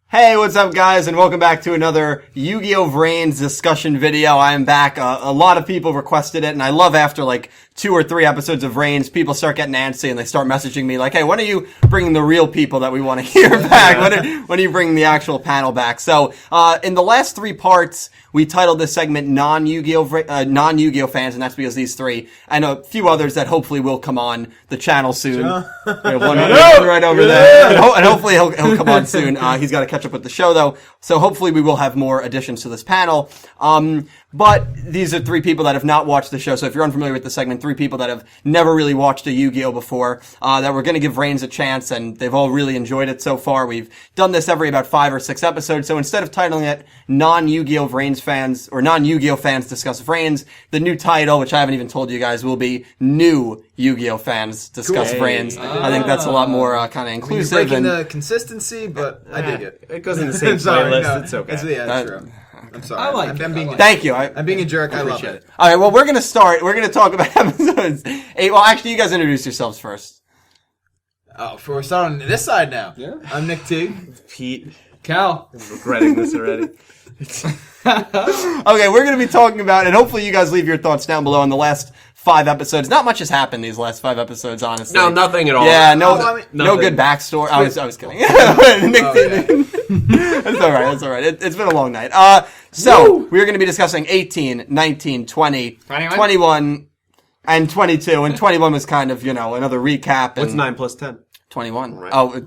Hey, what's up guys, and welcome back to another Yugioh VRains discussion video. I am back. A lot of people requested it, and I love after like 2 or 3 episodes of Reigns, people start getting antsy and they start messaging me like, hey, when are you bringing the real people that we want to hear back? When are you bringing the actual panel back? So, in the last 3 parts, we titled this segment non-Yugioh fans, and that's because these 3 and a few others that hopefully will come on the channel soon. One right over there. And hopefully he'll come on soon. He's got to catch up with the show though. So hopefully we will have more additions to this panel. But these are 3 people that have not watched the show. So if you're unfamiliar with the segment, 3 people that have never really watched a Yu-Gi-Oh before, that we're going to give Reigns a chance, and they've all really enjoyed it so far. We've done this every about 5 or 6 episodes. So instead of titling it non-Yu-Gi-Oh Reigns fans or non-Yu-Gi-Oh fans discuss Reigns, the new title, which I haven't even told you guys, will be new Yu-Gi-Oh fans discuss Reigns. I think that's a lot more kind of inclusive. You're breaking the consistency, but I dig it. It goes in the same playlist. It's okay. That's true. I'm sorry. I like it. Thank you. I'm being a jerk. I love it. All right, well, we're going to start. We're going to talk about episodes 8. Well, actually, you guys introduce yourselves first. Oh, we're starting on this side now. Yeah. I'm Nick T. Pete. Cal. I'm regretting this already. Okay, we're going to be talking about, and hopefully you guys leave your thoughts down below on the last 5 episodes. Not much has happened these last 5 episodes, honestly. No, nothing at all. Yeah, no good backstory. I was kidding. That's all right. That's all right. It's been a long night. So we're going to be discussing 18, 19, 20, 21, and 22. And 21 was kind of, another recap. What's 9 plus 10? 21. Right. Oh,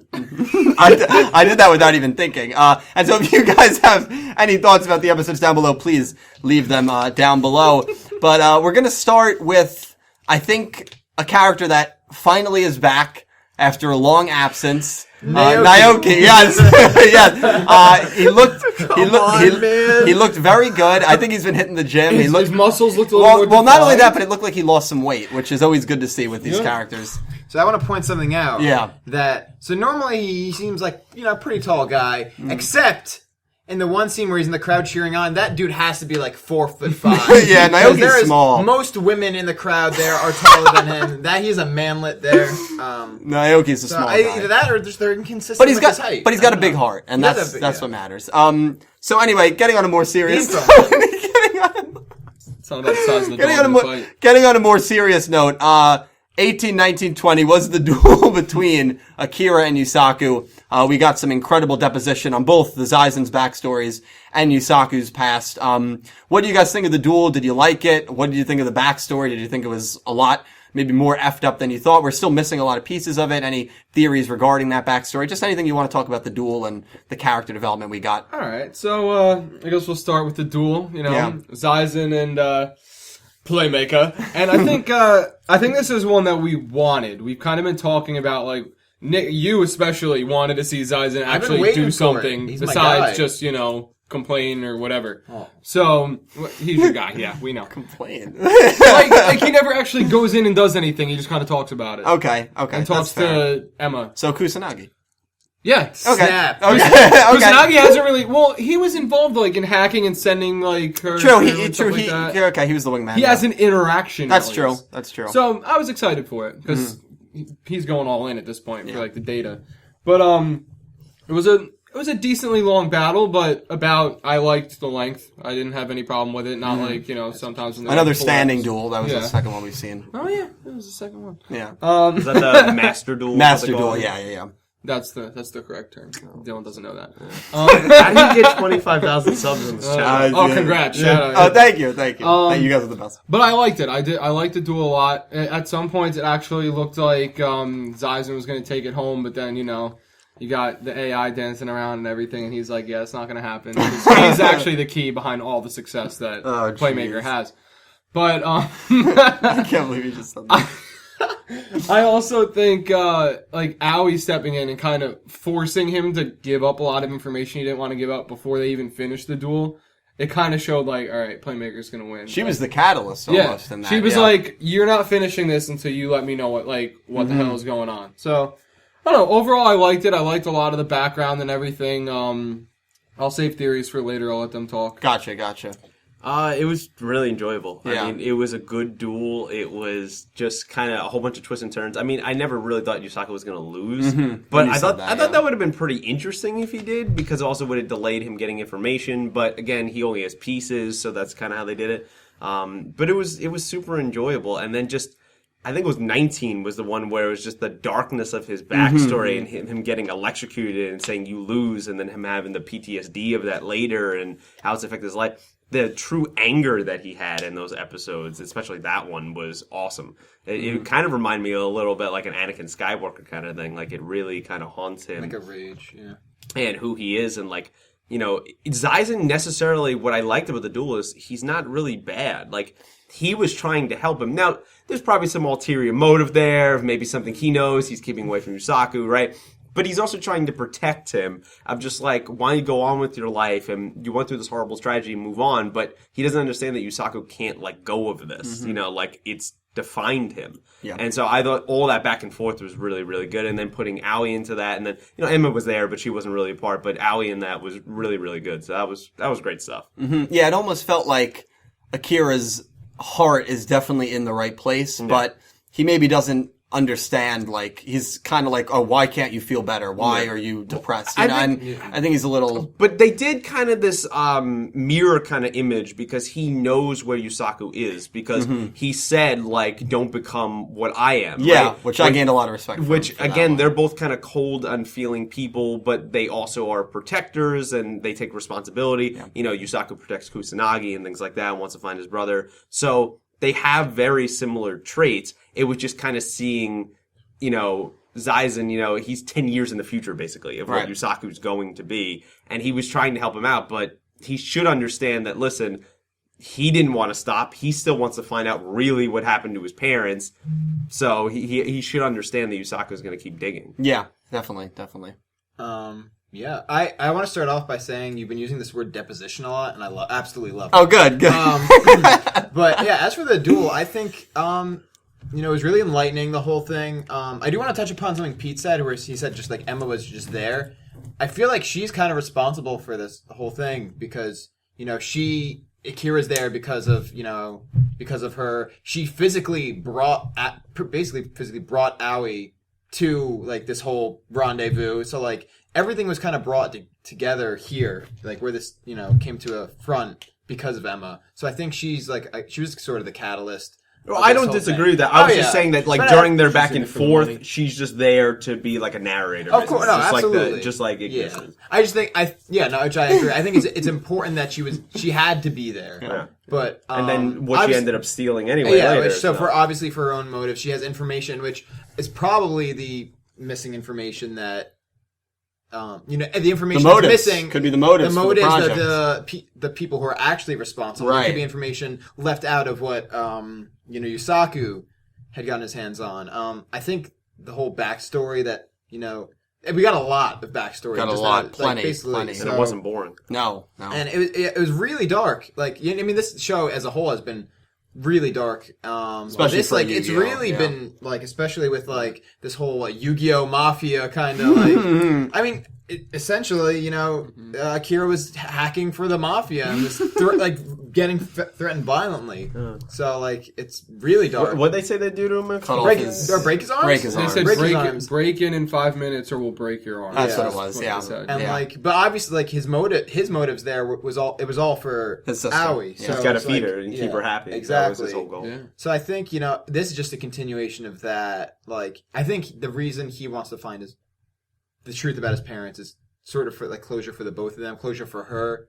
I did that without even thinking. And so if you guys have any thoughts about the episodes down below, please leave them down below. But we're going to start with, I think, a character that finally is back after a long absence. Naoki, yes, yes. He looked very good. I think he's been hitting the gym. His muscles looked a little more well, not only that, but it looked like he lost some weight, which is always good to see with these characters. So I want to point something out. Yeah. So normally he seems like, a pretty tall guy, except in the one scene where he's in the crowd cheering on, that dude has to be like 4'5". Yeah, Naoki's small. Most women in the crowd there are taller than him. He's a manlet there. Naoki's a small guy. Either that or just they're inconsistent with his height. But he's got a big heart, and that's what matters. So anyway, getting on a more serious It's not about the size of the dog in the fight. Getting on a more serious note, 18, 19, 20 was the duel between Akira and Yuusaku. We got some incredible deposition on both the Zaizen's backstories and Yusaku's past. What do you guys think of the duel? Did you like it? What did you think of the backstory? Did you think it was a lot, maybe more effed up than you thought? We're still missing a lot of pieces of it. Any theories regarding that backstory? Just anything you want to talk about the duel and the character development we got. All right, so I guess we'll start with the duel. Zaizen and Playmaker, and I think this is one that we wanted. We've kind of been talking about, like, Nick, you especially wanted to see Zaizen actually do something besides just complain or whatever. Oh. So he's your guy. Yeah, we know. Complain. like he never actually goes in and does anything. He just kind of talks about it. Okay. And talks to Emma. So Kusanagi. Yeah. Okay. Snap. Okay. Kusanagi hasn't really. Well, he was involved in hacking and sending her. True. He was the wingman. He has an interaction. That's true. That's true. So I was excited for it because he's going all in at this point for the data. But it was a decently long battle, but I liked the length. I didn't have any problem with it. Not sometimes when another standing duel. That was the second one we've seen. Oh yeah, that was the second one. Yeah. Is that the master duel? Master duel. Yeah. That's the correct term. Dylan doesn't know that. How do you get 25,000 subs in this channel? Congrats! Yeah. Shout out. Oh, thank you. You guys are the best. But I liked it. I liked the duel a lot. At some points, it actually looked like Zaizen was going to take it home, but then you got the AI dancing around and everything, and he's like, "Yeah, it's not going to happen." He's actually the key behind all the success that Playmaker has. But I can't believe you just said that. I also think, Aoi stepping in and kind of forcing him to give up a lot of information he didn't want to give up before they even finished the duel. It kind of showed, all right, Playmaker's going to win. She was the catalyst almost in that. She was like, you're not finishing this until you let me know what the hell is going on. So, I don't know. Overall, I liked it. I liked a lot of the background and everything. I'll save theories for later. I'll let them talk. Gotcha. It was really enjoyable. Yeah. I mean, it was a good duel. It was just kind of a whole bunch of twists and turns. I mean, I never really thought Yuusaku was going to lose, but I thought that would have been pretty interesting if he did, because it also would have delayed him getting information. But again, he only has pieces, so that's kind of how they did it. But it was super enjoyable, and then just. I think it was 19 was the one where it was just the darkness of his backstory and him getting electrocuted and saying you lose, and then him having the PTSD of that later and how it's affected his life. The true anger that he had in those episodes, especially that one, was awesome. It kind of reminded me a little bit like an Anakin Skywalker kind of thing. Like, it really kind of haunts him. Like a rage, yeah. And who he is, and like, you know, Zaizen necessarily, what I liked about the duel is he's not really bad. Like, he was trying to help him. Now, there's probably some ulterior motive there, maybe something he knows, he's keeping away from Yuusaku, right? But he's also trying to protect him of just like, why don't you go on with your life, and you went through this horrible tragedy and move on, but he doesn't understand that Yuusaku can't let go of this, you know, like, it's defined him. Yeah. And so I thought all that back and forth was really, really good, and then putting Aoi into that, and then, you know, Emma was there, but she wasn't really a part, but Aoi in that was really, really good, so that was great stuff. Yeah, it almost felt like Akira's heart is definitely in the right place, but he maybe doesn't understand, like, he's kind of like, oh, why can't you feel better? Why are you depressed? You know, I think he's a little... But they did kind of this mirror kind of image, because he knows where Yuusaku is, because he said, like, don't become what I am. Yeah, right? which I gained a lot of respect for. Which, for again, they're both kind of cold, unfeeling people, but they also are protectors, and they take responsibility. Yeah. You know, Yuusaku protects Kusanagi and things like that, and wants to find his brother. So they have very similar traits. It was just kind of seeing, you know, Zaizen, you know, he's 10 years in the future, basically, of what Yuusaku's going to be. And he was trying to help him out, but he should understand that, listen, he didn't want to stop. He still wants to find out really what happened to his parents. So he should understand that Yuusaku's going to keep digging. Yeah, definitely. Yeah, I want to start off by saying you've been using this word deposition a lot, and I absolutely love it. Oh, good. But yeah, as for the duel, I think you know, it was really enlightening, the whole thing. I do want to touch upon something Pete said, where he said just like Emma was just there. I feel like she's kind of responsible for this whole thing, because, you know, Akira's there because of her. She physically brought Aoi to, like, this whole rendezvous. So, like, everything was kind of brought together here, like, where this, you know, came to a front because of Emma. So I think she was sort of the catalyst. Well, I don't disagree with that. I was just saying that, like, during their back and forth, she's just there to be like a narrator. Of course, no, absolutely. Just like it yeah. I just think which I agree. I think it's important that she had to be there. Yeah. But and then what she ended up stealing anyway. Yeah, later, so for her own motive, she has information, which is probably the missing information that. You know, the information that's missing could be the motives. The motives for of the people who are actually responsible. Right. It could be information left out of what you know, Yuusaku had gotten his hands on. I think the whole backstory that, you know, we got a lot of backstory. Got a lot, plenty. And it wasn't boring. No. And it was really dark. Like, I mean, this show as a whole has been really dark. Especially this, for like, Yu-Gi-Oh, it's really been, like, especially with, like, this whole, like, Yu-Gi-Oh mafia kind of, like, I mean, essentially, you know, Akira was hacking for the mafia and was getting threatened violently. So, like, it's really dark. What'd they say they do to him? Break his arms? Break his arms. They Break said break in 5 minutes or we'll break your arm. That's what it was, yeah. And like, but obviously, like, his motives there was all for his sister. Aoi. Yeah. So He's got to it's feed like, her and keep her happy. Exactly. That was his whole goal. Yeah. So I think, you know, this is just a continuation of that. Like, I think the reason he wants to find the truth about his parents is sort of for, like, closure for the both of them, closure for her.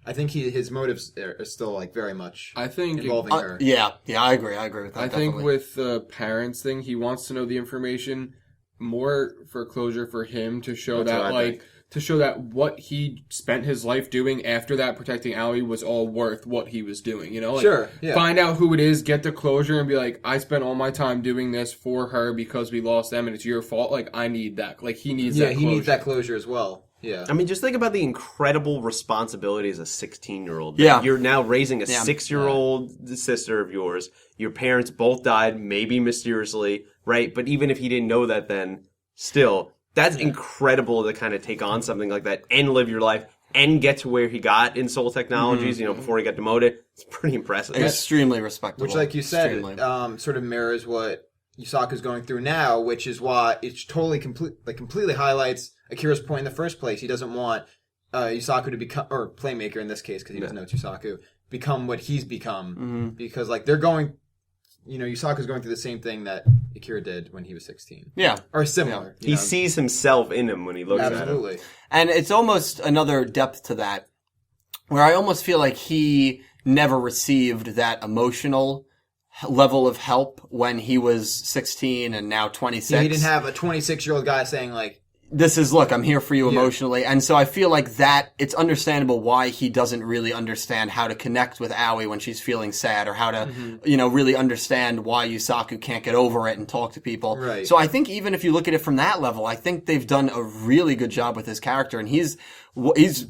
I think his motives are still, like, very much involving her. Yeah, I agree with that. I think with the parents thing, he wants to know the information more for closure for him to show that what he spent his life doing after that, protecting Aoi, was all worth what he was doing. You know, like, sure. Yeah. Find out who it is, get the closure, and be like, I spent all my time doing this for her because we lost them, and it's your fault. Like, I need that. Like, he needs that closure. Yeah, he needs that closure as well. Yeah. I mean, just think about the incredible responsibility as a 16-year-old. Yeah. You're now raising a 6-year-old sister of yours. Your parents both died, maybe mysteriously, right? But even if he didn't know that then, still, that's incredible to kind of take on something like that and live your life and get to where he got in Soul Technologies, before he got demoted. It's pretty impressive. Extremely respectable. Which, like you said, Extremely. sort of mirrors what Yuusaku's going through now, which is why it totally completely highlights Akira's point in the first place. He doesn't want Yuusaku to become, or Playmaker in this case, because he doesn't know it's Yuusaku, become what he's become. Because, like, they're going, Yuusaku's going through the same thing that Akira did when he was 16. Yeah. Or similar. He sees himself in him when he looks at him. Absolutely. And it's almost another depth to that, where I almost feel like he never received that emotional level of help when he was 16 and now 26. Yeah, he didn't have a 26-year-old guy saying, like, this is, look, I'm here for you emotionally. And so I feel like that, it's understandable why he doesn't really understand how to connect with Aoi when she's feeling sad, or how to, really understand why Yuusaku can't get over it and talk to people. Right. So I think even if you look at it from that level, I think they've done a really good job with his character, and he's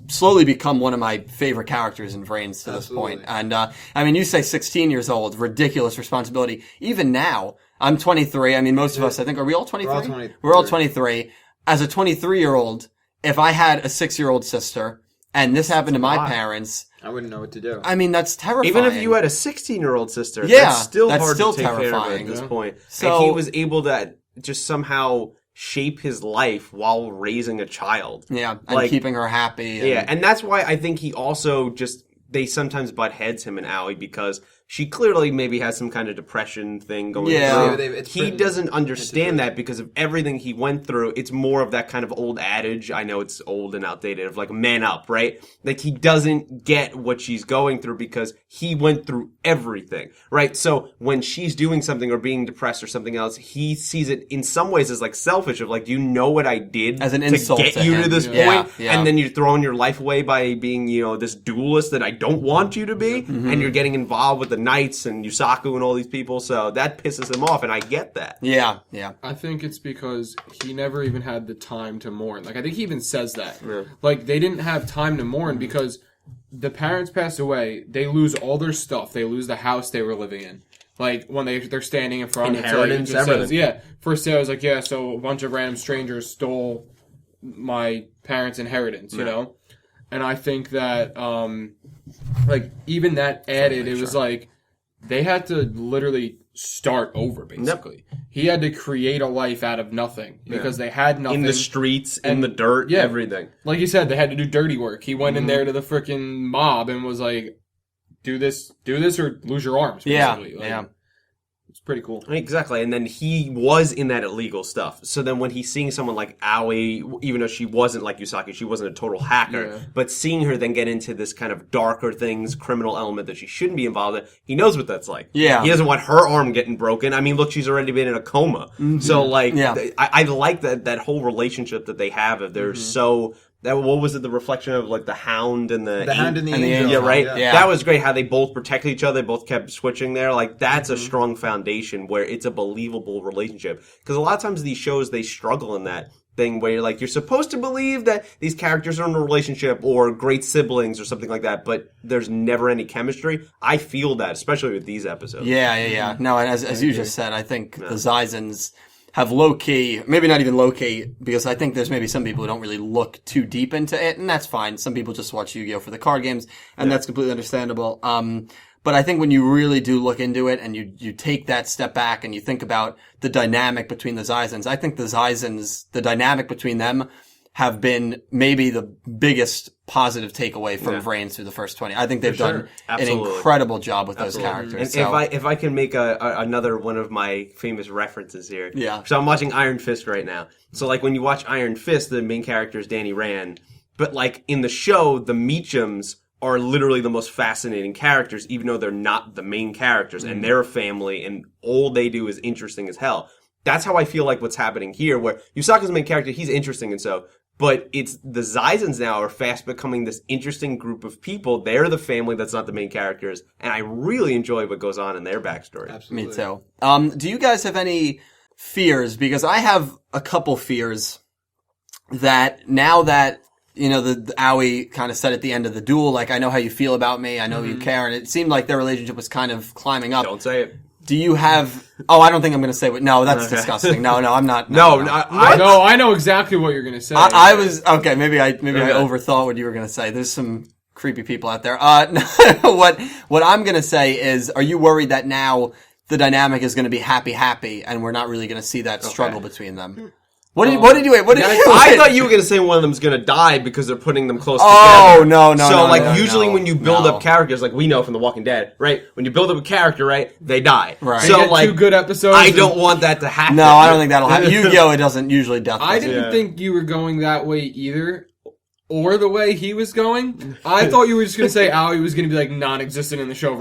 slowly become one of my favorite characters in VRains to this point. And, you say 16 years old, ridiculous responsibility. Even now, I'm 23. I mean, most of us, I think, are we all 23? We're all 23. As a 23-year-old, if I had a 6-year-old sister and this happened to my parents, I wouldn't know what to do. I mean, that's terrifying. Even if you had a 16-year-old sister, that's still hard to take care of at this point. So, and he was able to just somehow shape his life while raising a child. Yeah, and keeping her happy. And that's why I think he also they sometimes butt heads, him and Aoi, because she clearly maybe has some kind of depression thing going through. He doesn't understand that because of everything he went through. It's more of that kind of old adage. I know it's old and outdated, of like, man up, right? Like, he doesn't get what she's going through because he went through everything, right? So when she's doing something or being depressed or something else, he sees it in some ways as like selfish, of like, do you know what I did as an insult to get you him. to this point? And then you're throwing your life away by being, this duelist that I don't want you to be, and you're getting involved with the Knights and Yuusaku and all these people, so that pisses him off, and I get that. Yeah. I think it's because he never even had the time to mourn. Like, I think he even says that. Yeah. Like, they didn't have time to mourn because the parents pass away, they lose all their stuff. They lose the house they were living in. Like, when they're standing in front of inheritance, it, everything. First day I was like, so a bunch of random strangers stole my parents' inheritance, you know? And I think that, even that added, it was like, they had to literally start over, basically. Yep. He had to create a life out of nothing because they had nothing. In the streets, in the dirt, everything. Like you said, they had to do dirty work. He went in there to the freaking mob and was like, do this or lose your arms, basically. It's pretty cool. Exactly. And then he was in that illegal stuff. So then when he's seeing someone like Aoi, even though she wasn't like Yuusaku, she wasn't a total hacker, but seeing her then get into this kind of darker things, criminal element that she shouldn't be involved in, he knows what that's like. Yeah. He doesn't want her arm getting broken. I mean, look, she's already been in a coma. So, like, I like that whole relationship that they have. If they're so... what was it? The reflection of like the Hound and the Hound and the Angel. Yeah, right. Yeah. That was great. How they both protected each other. They both kept switching there. Like, that's a strong foundation where it's a believable relationship. Because a lot of times these shows, they struggle in that thing where you're supposed to believe that these characters are in a relationship or great siblings or something like that, but there's never any chemistry. I feel that, especially with these episodes. Yeah. No, and as you just said, I think the Zaizens have low-key, maybe not even low-key, because I think there's maybe some people who don't really look too deep into it, and that's fine. Some people just watch Yu-Gi-Oh! For the card games, and that's completely understandable. But I think when you really do look into it, and you take that step back, and you think about the dynamic between the Zaizens, I think the Zaizens, the dynamic between them, have been maybe the biggest positive takeaway from VRains through the first 20. I think they've done an incredible job with those characters. And if I can make another one of my famous references here. Yeah. So I'm watching Iron Fist right now. So like when you watch Iron Fist, the main character is Danny Rand. But like in the show, the Meachums are literally the most fascinating characters, even though they're not the main characters. And they're a family, and all they do is interesting as hell. That's how I feel like what's happening here, where Yuusaku's the main character, he's interesting and so... But it's the Zaizens now are fast becoming this interesting group of people. They're the family that's not the main characters. And I really enjoy what goes on in their backstory. Absolutely. Me too. Do you guys have any fears? Because I have a couple fears that now that, the Aoi kind of said at the end of the duel, like, I know how you feel about me. I know you care. And it seemed like their relationship was kind of climbing up. Don't say it. Do you have? Oh, I don't think I'm going to say what. No, that's disgusting. No, I'm not. No, I know exactly what you're gonna say. I was okay. Maybe I overthought what you were going to say. There's some creepy people out there. What I'm going to say is, are you worried that now the dynamic is going to be happy, and we're not really going to see that struggle between them? What did you? I thought you were going to say one of them's going to die because they're putting them close together. Oh, no. So, usually no, when you build up characters, like we know from The Walking Dead, right? When you build up a character, right, they die. Right. So, they get 2 good episodes. I don't want that to happen. No, I don't think that'll happen. Yu-Gi-Oh! It doesn't usually death. I didn't think you were going that way either. Or the way he was going. I thought you were just going to say Aoi was going to be, like, non-existent in the show.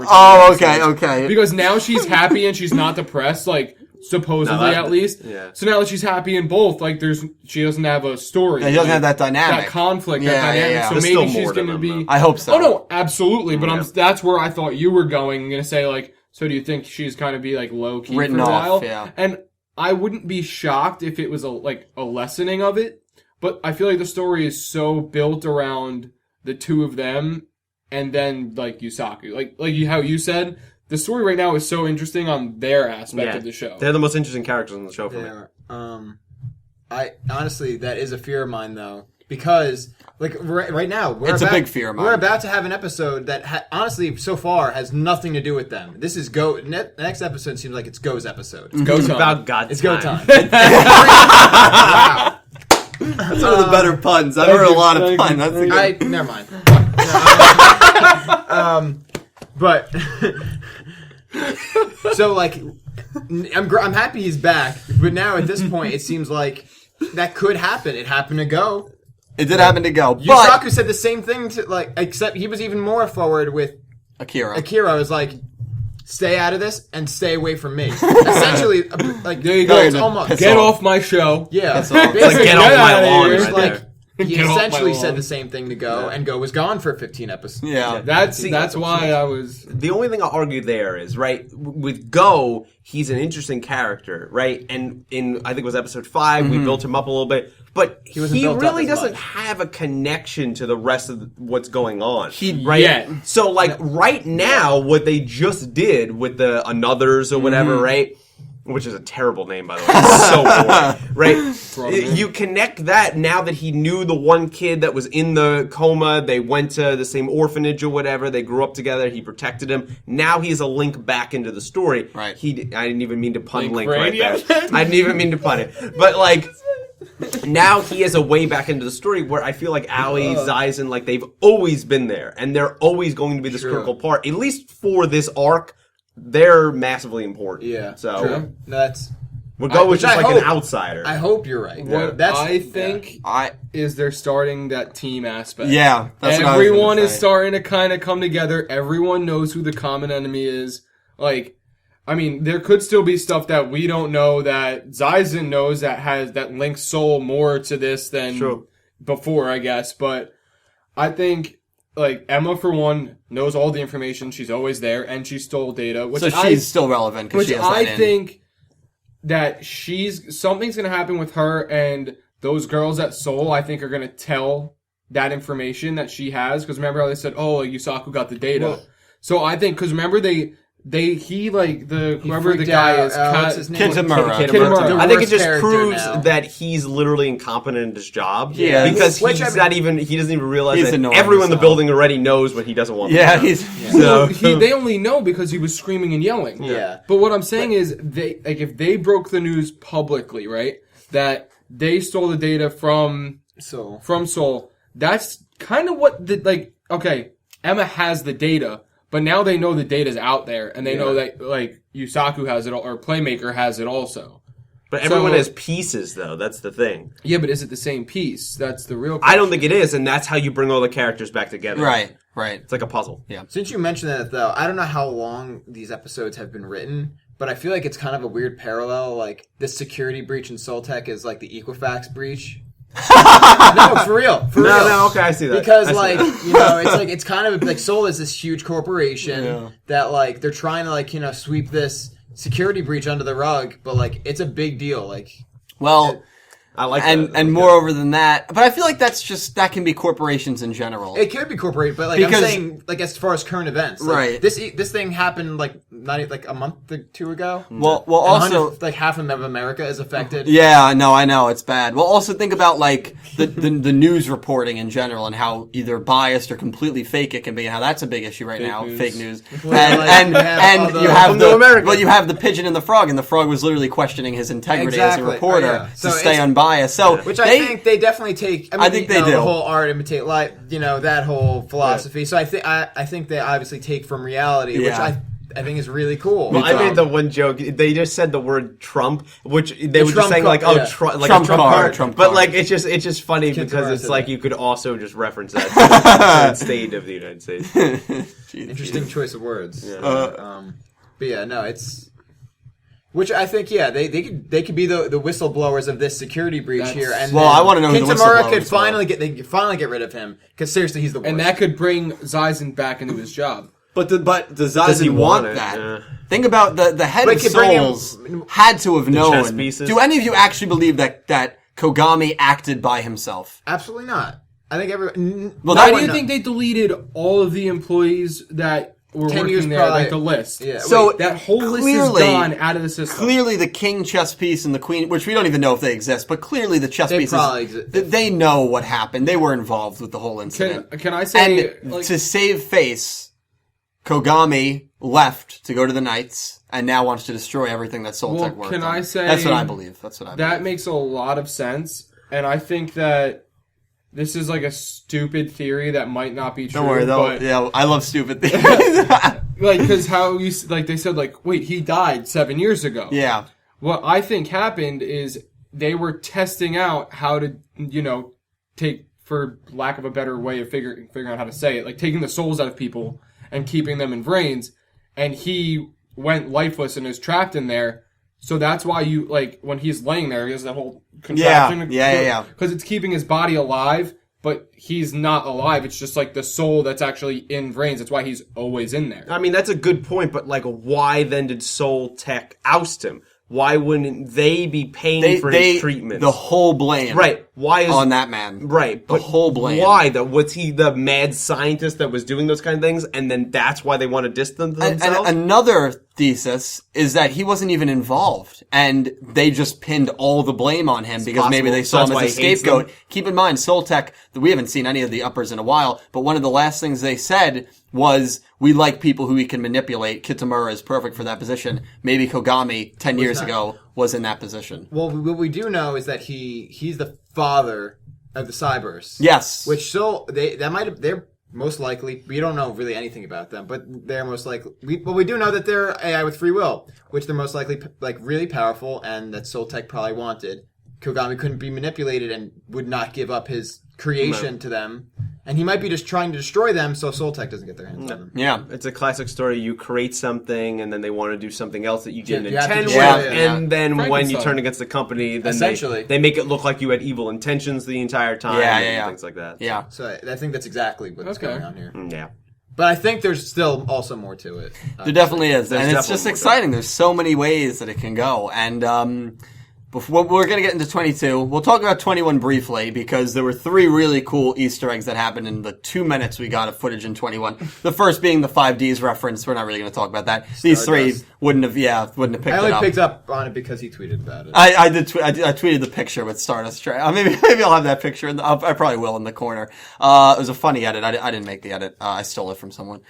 Okay. Because now she's happy and she's not depressed, like, supposedly at least. Yeah. So now that she's happy in both, like, she doesn't have a story. Yeah, she doesn't have that dynamic. That conflict, that dynamic. Yeah. So There's maybe still she's more to going to them, be... though. I hope so. Oh, no, absolutely. But that's where I thought you were going. I'm going to say, like, so do you think she's kind of be, like, low-key Written for a while? off, yeah. And I wouldn't be shocked if it was, a lessening of it. But I feel like the story is so built around the 2 of them and then, like, Yuusaku. Like how you said, the story right now is so interesting on their aspect of the show. They're the most interesting characters in the show for me. I honestly, that is a fear of mine, though. Because, like, right now, It's a big fear of mine. We're about to have an episode that, honestly, so far, has nothing to do with them. This is next episode seems like it's Go's episode. It's go It's time. about God's It's Go time. Wow. That's one of the better puns. I've heard a lot of puns. That's a good... Never mind. But so like, I'm happy he's back. But now at this point, it seems like that could happen. It happened to Go. It did happen to Go. But Yuusaku said the same thing to except he was even more forward with Akira. Akira was like, stay out of this and stay away from me. Essentially, like, There you go. it's almost Get off my show. Yeah, That's all. basically, Get off my lawn it was right like there. he Get off my essentially lawn. said the same thing to Go, and Go was gone for 15 episodes. Yeah. That's why I was... The only thing I'll argue there is, right, with Go, he's an interesting character, right? And in, I think it was episode 5, we built him up a little bit. But he wasn't built up really as doesn't much. have a connection to the rest of what's going on. Right. Yet. So, like, right now, what they just did with the Anothers or whatever, right? Which is a terrible name, by the way. It's so boring, right? You connect that now that he knew the one kid that was in the coma. They went to the same orphanage or whatever. They grew up together. He protected him. Now he's a link back into the story. Right. I didn't even mean to pun link Rain, right there. I didn't even mean to pun it. But, like... Now he has a way back into the story where I feel like Aoi, Zaizen, like they've always been there, and they're always going to be this critical part. At least for this arc, they're massively important. Yeah. So No, that's. we'll go with which just I like an hope- outsider. I hope you're right. What That's, I think is they're starting that team aspect. Yeah. That's what I was Everyone gonna is say. starting to kind of come together. Everyone knows who the common enemy is. Like, I mean, there could still be stuff that we don't know that Zaizen knows that links Soul more to this than before, I guess. But I think, like, Emma, for one, knows all the information. She's always there, and she stole data. Which So she's still relevant because she has that I in. think that something's going to happen with her, and those girls at Seoul, I think, are going to tell that information that she has. Because remember how they said, oh, Yuusaku got the data. Well, so I think, because remember whoever the freaked guy out. is, What's his name? Kitamura. Kitamura. I think it worst just character proves now. that he's literally incompetent in his job. Yeah. Because Which, he I mean- doesn't even realize He's that annoying everyone in the as hell. building already knows what he doesn't want Yeah, to know. he's... Well, they only know because he was screaming and yelling. Yeah. But what I'm saying is, if they broke the news publicly, right, that they stole the data from Seoul, that's kind of what okay, Emma has the data, but now they know the data's out there, and they know that, like, Yuusaku has it, or Playmaker has it also. But everyone has pieces, though. That's the thing. Yeah, but is it the same piece? That's the real question. I don't think it is, and that's how you bring all the characters back together. Right. It's like a puzzle. Yeah. Since you mentioned that, though, I don't know how long these episodes have been written, but I feel like it's kind of a weird parallel. Like, this security breach in Soltech is like the Equifax breach. No, for real. No, okay, I see that. Because, I see like, that. you know, it's like, it's kind of like Seoul is this huge corporation that, like, they're trying to, like, you know, sweep this security breach under the rug, but, like, it's a big deal. Like, Well, I like that. And moreover than that, but I feel like that can be corporations in general. It could be corporate, but I'm saying as far as current events, right? This thing happened not a month or two ago. Well, also half of America is affected. Yeah, no, I know it's bad. Well, also think about the news reporting in general and how either biased or completely fake it can be, and how that's a big issue right now. Fake news, and you have you have the pigeon and the frog, and the frog was literally questioning his integrity as a reporter to stay unbiased. So, which I think they definitely take. I think they do the whole art imitate life. That whole philosophy. Yeah. So I think they obviously take from reality, which I think is really cool. Well, I made the one joke. They just said the word Trump, which they were just saying like Trump card. But it's just funny because it's like you could also just reference that to the state of the United States. Interesting choice of words. Yeah. But yeah, no, it's. Which I think, they could be the whistleblowers of this security breach here, and I want to know who the whistleblowers could finally get rid of him because seriously, he's the worst. And that could bring Zaizen back into his job. But does Zaizen want that? Yeah. Think about the head of Souls had to have known. Do any of you actually believe that Kogami acted by himself? Absolutely not. I think everyone. Why do you think they deleted all of the employees that were working there, like the list? Yeah. So that whole list is gone out of the system. Clearly, the king chess piece and the queen, which we don't even know if they exist, but clearly the chess pieces, they know what happened. They were involved with the whole incident. Can I say, and to save face, Kogami left to go to the Knights and now wants to destroy everything that Soltec worked on. Can I say... That's what I believe. That makes a lot of sense, and I think that this is a stupid theory that might not be true. Don't worry, though. Yeah, I love stupid theories. Because how you... they said, wait, he died 7 years ago. Yeah. What I think happened is they were testing out how to, take, for lack of a better way of figuring out how to say it, taking the souls out of people and keeping them in brains, and he went lifeless and is trapped in there. So that's why you, when he's laying there, he has that whole contraction. Yeah. Because it's keeping his body alive, but he's not alive. It's just the soul that's actually in brains. That's why he's always in there. I mean, that's a good point, but why then did Soul Tech oust him? Why wouldn't they be paying for his treatment? The whole blame. Right. Why is on that man. Right. The whole blame. Why though? Was he the mad scientist that was doing those kind of things, and then that's why they want to distance themselves? And another thesis is that he wasn't even involved, and they just pinned all the blame on him because maybe they saw him as a scapegoat. Keep in mind, Soltec, we haven't seen any of the uppers in a while, but one of the last things they said was, we like people who we can manipulate. Kitamura is perfect for that position. Maybe Kogami 10 years ago was in that position. Well, what we do know is that he's the father of the Cybers. Yes. Which they're most likely, we don't know really anything about them, but they're most likely, we do know that they're AI with free will, which they're most likely really powerful, and that Soltec probably wanted. Kogami couldn't be manipulated and would not give up his creation to them. And he might be just trying to destroy them so Soltec doesn't get their hands on them. Yeah. It's a classic story. You create something, and then they want to do something else that you didn't intend with. And then when you turn against the company, then they make it look like you had evil intentions the entire time. And things like that. Yeah. So I think that's exactly what's going on here. Yeah. But I think there's still also more to it. There definitely is. And it's just exciting. There's so many ways that it can go. And, before we're going to get into 22, we'll talk about 21 briefly because there were 3 really cool Easter eggs that happened in the 2 minutes we got of footage in 21. The first being the 5Ds reference. We're not really going to talk about that. These 3 wouldn't have picked it up. I only picked up on it because he tweeted about it. I did. I tweeted the picture with Stardust. Maybe I'll have that picture. I probably will in the corner. It was a funny edit. I didn't make the edit. I stole it from someone.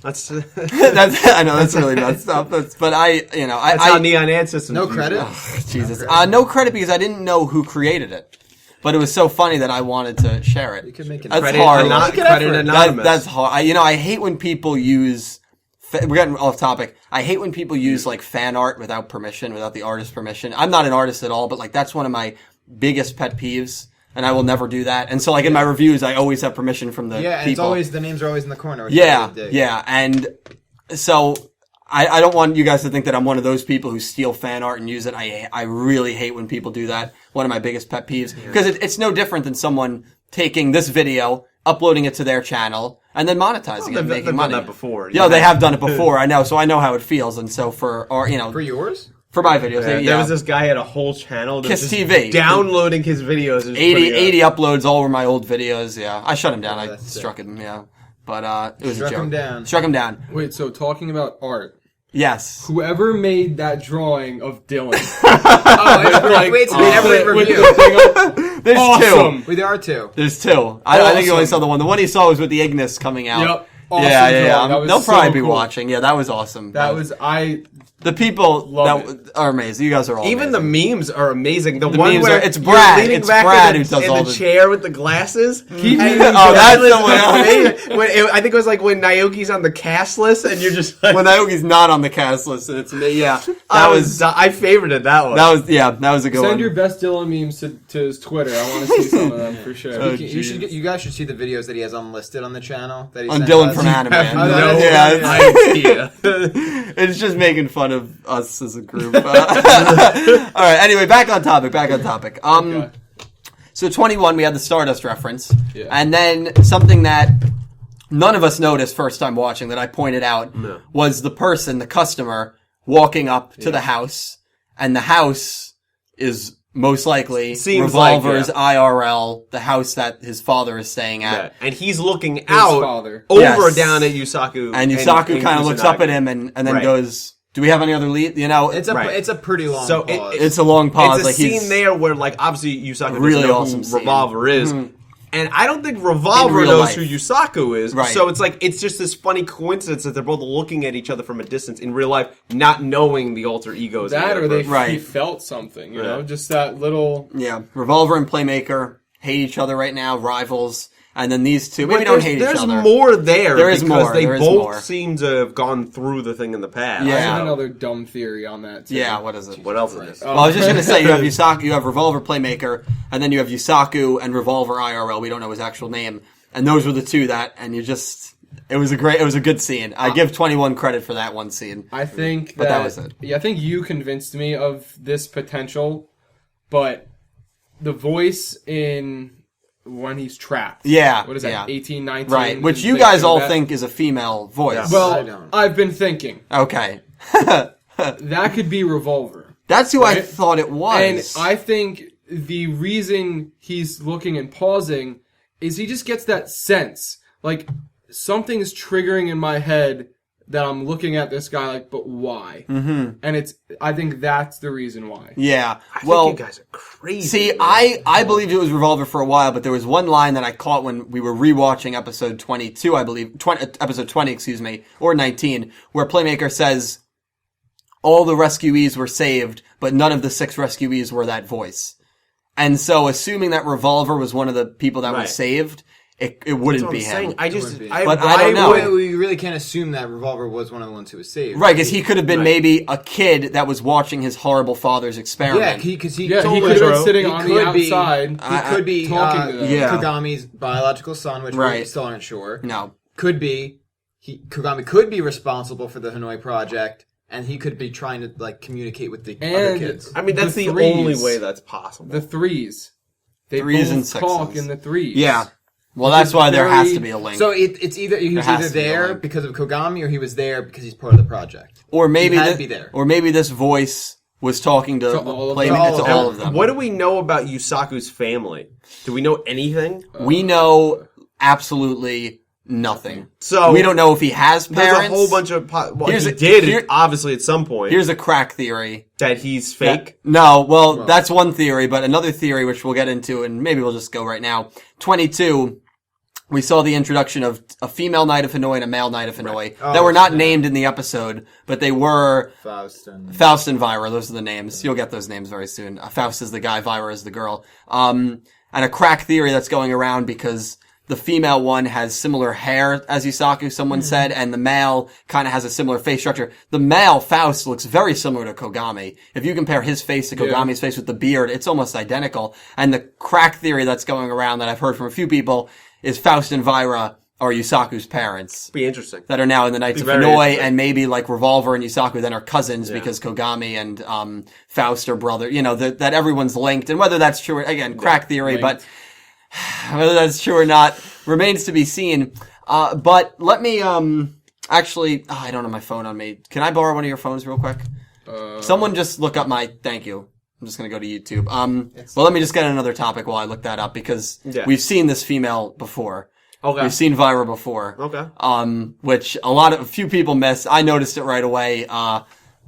That's I know that's really messed up. That's how Neon Ant Systems. No credit. Jesus, no credit because I didn't know who created it. But it was so funny that I wanted to share it. You could make it that's credit, hard. Credit anonymous. That's hard. I hate when people use. We're getting off topic. I hate when people use fan art without permission, without the artist's permission. I'm not an artist at all, but that's one of my biggest pet peeves. And I will never do that. And so, in my reviews, I always have permission from the people. Yeah, and it's always, the names are always in the corner. Yeah. And so, I don't want you guys to think that I'm one of those people who steal fan art and use it. I really hate when people do that. One of my biggest pet peeves. Because it's no different than someone taking this video, uploading it to their channel, and then monetizing it and making money. They've done that before. Yeah, they have done it before, I know. So I know how it feels. And so for For yours? For my videos. Yeah, there was this guy had a whole channel that Kiss was TV. downloading his videos. And 80 uploads, all were my old videos, yeah. I shut him down. I that's struck him, yeah. But it was a joke. Struck him down. Struck him down. Wait, so talking about art, Yes. whoever made that drawing of Dylan, Wait, so they never with review. the thing up, There's awesome. Wait, there are two. There's two. I think you only Awesome. saw the one. The one he saw was with the Ignis coming out. Yep. Awesome Yeah. drawing. That was They'll probably so be cool. watching. Yeah, that was awesome. That was the people Love that are amazing. You guys are all Even the amazing. memes are amazing. The The one memes where it's you're Brad. leaning It's back Brad in who does in all the the chair with the glasses. Keep And- meaning Oh, to- that's was the one. amazing. I think it was like when Naoki's on the cast list, and you're just like, When Naoki's not on the cast list, and it's me. Yeah, that was I favorited that one. that was a good Send one. your best Dylan memes to his Twitter. I want to see some of them for sure. Oh, You guys should see the videos that he has unlisted on the channel. That he On sent Dylan us. from Anime. have Oh, no yeah, idea. it's just making fun of us as a group. All right. Anyway, back on topic. Okay. So 21, we had the Stardust reference, Yeah. and then something that none of us noticed first time watching that I pointed out was the customer, walking up to the house, and the house is most likely Seems like, Revolver's yeah. IRL, the house that his father is staying at. Yeah. And he's looking out father. over Yes. down at Yuusaku. And Yuusaku kind of looks up at him and then Right. goes, "Do we have any other lead?" You know, It's a Right. it's a pretty long So pause. it's a long pause. It's a like scene he's there where, like, obviously Yuusaku Really doesn't know awesome who scene. Revolver is. And I don't think Revolver In real knows life. who Yuusaku is. Right. So it's like, it's just this funny coincidence that they're both looking at each other from a distance in real life, not knowing the alter egos. That or they Right. he felt something, you know, Yeah. just that little. Yeah, Revolver and Playmaker hate each other right now, rivals, and then these two maybe But don't hate each there's other. more there. There is because more, they there is both more. seem to have gone through the thing in the past. Yeah. I have another dumb theory on that. Too. Yeah, what is it? What else is it? Well, I was just gonna say you have Yuusaku, you have Revolver Playmaker, and then you have Yuusaku and Revolver IRL. We don't know his actual name, and those were the two that, and you just. It was a good scene. I give 21 credit for that one scene. I think But that was it. Yeah, I think you convinced me of this potential, but the voice in when he's trapped. Yeah, What is that? yeah. 18, 19? Right, which and you they guys show all that? think is a female voice. Yeah. I Well, don't. I've been thinking Okay. that could be Revolver. That's who I Right? thought it was. And I think the reason he's looking and pausing is he just gets that sense. Like, something is triggering in my head that I'm looking at this guy like, but why? Mm-hmm. And I think that's the reason why. Yeah. I Well, think you guys are crazy. see, man. I believed it was Revolver for a while, but there was one line that I caught when we were rewatching episode 22, I believe, episode 20, excuse me, or 19, where Playmaker says, all the rescuees were saved, but none of the 6 rescuees were that voice. And so, assuming that Revolver was one of the people that Right. was saved, it That's wouldn't what be I'm him. saying. I just, wouldn't be. But I don't know. We really can't assume that Revolver was one of the ones who was saved. Right, because he could have been Right. maybe a kid that was watching his horrible father's Yeah, experiment. because he Yeah, he totally could have been true. sitting He on could the be- outside. He could be talking to them. Yeah. Kagami's biological son, which Right. we still aren't sure. No. Could be Kagami could be responsible for the Hanoi project, and he could be trying to like communicate with the other And kids. I mean, that's the threes. only way that's possible. The threes. They Threes both and sixes. talk in the threes. Yeah. Well, that's is why there has very- to be a link. So it's either he was has either to be a there link. because of Kogami, or he was there because he's part of the project. Or maybe He had to thi- be there. Or maybe this voice was talking to, To all of Playmaker, them. to all of them. What do we know about Yusaku's family? Do we know anything? We know absolutely nothing. So we don't know if he has There's parents. a whole bunch of well, Here's he a- did here- obviously at some point Here's a crack theory. that he's fake. No, well, that's one theory, but another theory which we'll get into, and maybe we'll just go right now. 22. We saw the introduction of a female Knight of Hanoi and a male Knight of Hanoi that were not named in the episode, but they were Faust and Vyra. Those are the names. You'll get those names very soon. Faust is the guy, Vyra is the girl. And a crack theory that's going around because the female one has similar hair as Yuusaku, someone said, and the male kind of has a similar face structure. The male, Faust, looks very similar to Kogami. If you compare his face to Kogami's face with the beard, it's almost identical. And the crack theory that's going around that I've heard from a few people is Faust and Vyra are Yusaku's parents. Be interesting. That are now in the Knights of very Hanoi, interesting. and maybe like Revolver and Yusaku then are cousins because Kogami and Faust are brother. You know, that everyone's linked. And whether that's true, again, crack theory, but whether that's true or not remains to be seen. But let me, actually, I don't have my phone on me. Can I borrow one of your phones real quick? Someone just look up my thank you. I'm just going to go to YouTube. Well, let me just get another topic while I look that up because we've seen this female before. Okay. We've seen Vyra before. Okay. Which a few people miss. I noticed it right away.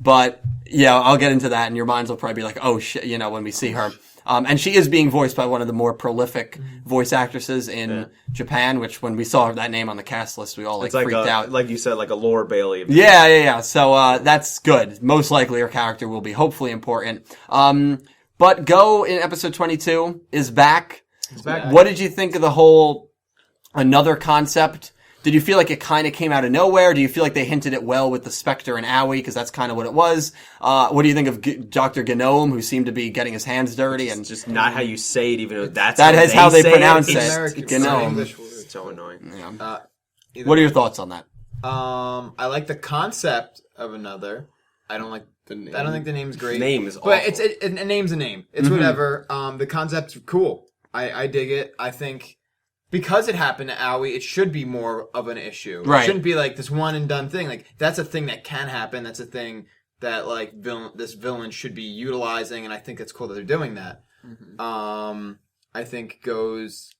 But yeah, I'll get into that and your minds will probably be like, oh shit, when we see her. And she is being voiced by one of the more prolific voice actresses in Japan, which when we saw that name on the cast list, we all freaked out. Like you said, like a Laura Bailey. Yeah. So, that's good. Most likely her character will be hopefully important. But Go in episode 22 is back. He's back. What did you think of the whole another concept? Did you feel like it kind of came out of nowhere? Do you feel like they hinted it well with the Spectre and Aoi? Because that's kind of what it was. What do you think of Dr. Gnome, who seemed to be getting his hands dirty? It's just not how you say it, even though that is how they pronounce it. American Gnome. English word. It's so annoying. Yeah. What are your thoughts on that? I like the concept of another. I don't like the name. I don't think the name's great. Name is awful. But a name's a name. It's whatever. The concept's cool. I dig it. I think because it happened to Aoi, it should be more of an issue. Right. It shouldn't be like this one and done thing. Like that's a thing that can happen. That's a thing that like this villain should be utilizing, and I think it's cool that they're doing that. I think it's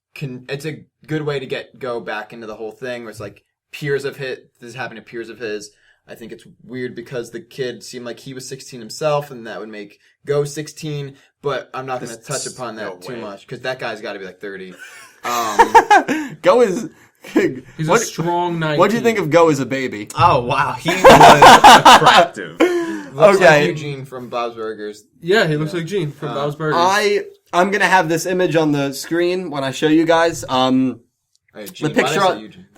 a good way to Go back into the whole thing where it's like this happened to peers of his. I think it's weird because the kid seemed like he was 16 himself, and that would make Go 16. But I'm not going to touch upon that too much because that guy's got to be like 30. Go is... He's a strong 19. What do you think of Go as a baby? Oh, wow. He was attractive. Looks like Eugene from Bob's Burgers. Yeah, he looks like Gene from Bob's Burgers. I'm going to have this image on the screen when I show you guys. The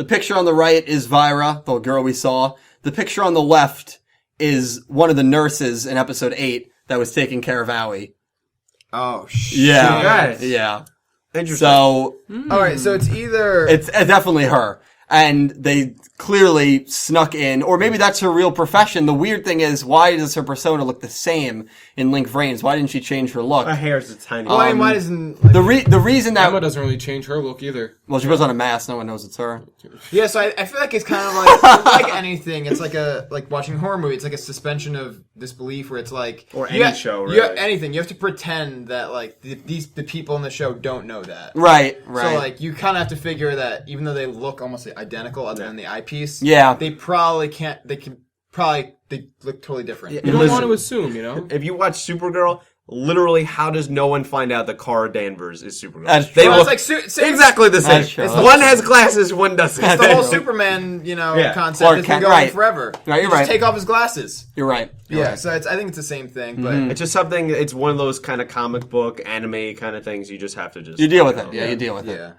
picture on the right is Vyra, the girl we saw. The picture on the left is one of the nurses in episode 8 that was taking care of Aoi. Oh, shit. Yeah. Interesting. So, alright, so it's either... It's definitely her. And they clearly snuck in, or maybe that's her real profession. The weird thing is, why does her persona look the same in Link VRains? Why didn't she change her look? Her hair's a tiny. why doesn't... The reason that... Emma doesn't really change her look either. Well, she puts on a mask, no one knows it's her. Yeah, so I feel like it's kind of like anything. It's like watching a horror movie. It's like a suspension of disbelief where it's like... Or any show, really. Anything. You have to pretend that like the people in the show don't know that. Right. So like you kind of have to figure that even though they look almost identical other than the eyepiece, they probably can't. They look totally different. You don't want to assume, If you watch Supergirl, literally, how does no one find out that Cara Danvers is Supergirl? That's they true. look it's exactly the same. One has glasses, one doesn't. It's the whole Superman, concept that's been going forever. Right, you're right. Just take off his glasses. You're right. So I think it's the same thing, but it's just something. It's one of those kind of comic book, anime kind of things. You just have to you deal with it. Yeah, you deal with it.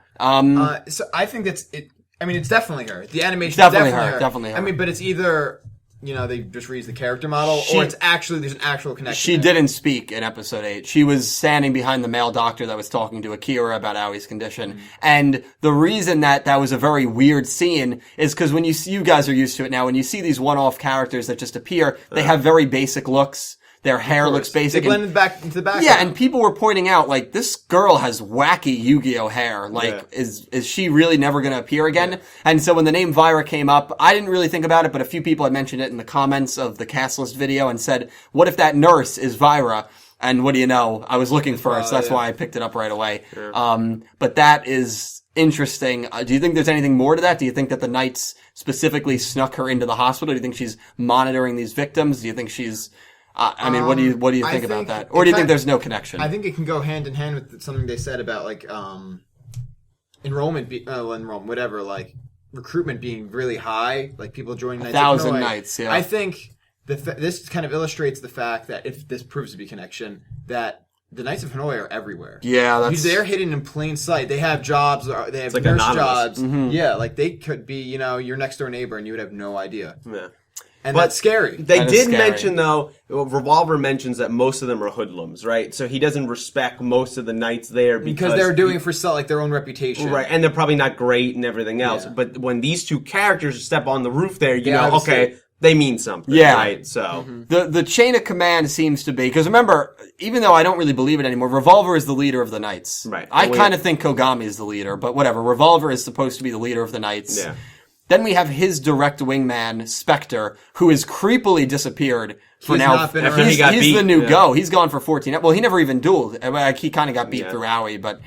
So I think that's it. I mean, it's definitely her. The animation definitely is her. Definitely her. I mean, but it's either they just reused the character model, or there's an actual connection. She didn't speak in episode 8. She was standing behind the male doctor that was talking to Akira about Aoi's condition. And the reason that was a very weird scene is because when you guys are used to it now, when you see these one-off characters that just appear, they have very basic looks. Their hair looks basic. They blended back into the background. Yeah, and people were pointing out, like, this girl has wacky Yu-Gi-Oh hair. Like, is she really never going to appear again? Yeah. And so when the name Vyra came up, I didn't really think about it, but a few people had mentioned it in the comments of the cast list video and said, what if that nurse is Vyra? And what do you know? I was looking for it, so that's why I picked it up right away. Yeah. But that is interesting. Do you think there's anything more to that? Do you think that the Knights specifically snuck her into the hospital? Do you think she's monitoring these victims? Do you think she's... I mean, what do you think about that? Or do you think there's no connection? I think it can go hand in hand with something they said about like recruitment being really high, like people joining Knights 1,000 of Hanoi. Knights. Yeah, I think this kind of illustrates the fact that if this proves to be connection, that the Knights of Hanoi are everywhere. Yeah, they're hidden in plain sight. They have jobs. They have nurse jobs. Mm-hmm. Yeah, like they could be your next door neighbor and you would have no idea. Yeah. And that's scary. They did mention, though, Revolver mentions that most of them are hoodlums, right? So he doesn't respect most of the knights there because they're doing it for their own reputation. Right, and they're probably not great and everything else. Yeah. But when these two characters step on the roof there, you know, okay, they mean something, right? So the chain of command seems to be, because remember, even though I don't really believe it anymore, Revolver is the leader of the Knights. Right. I kind of think Kogami is the leader, but whatever. Revolver is supposed to be the leader of the Knights. Yeah. Then we have his direct wingman, Spectre, who has creepily disappeared for He's now. not been After around. he got He's beat, the new yeah. go. He's gone for 14. Well, he never even dueled. Like, he kind of got beat through Owie, but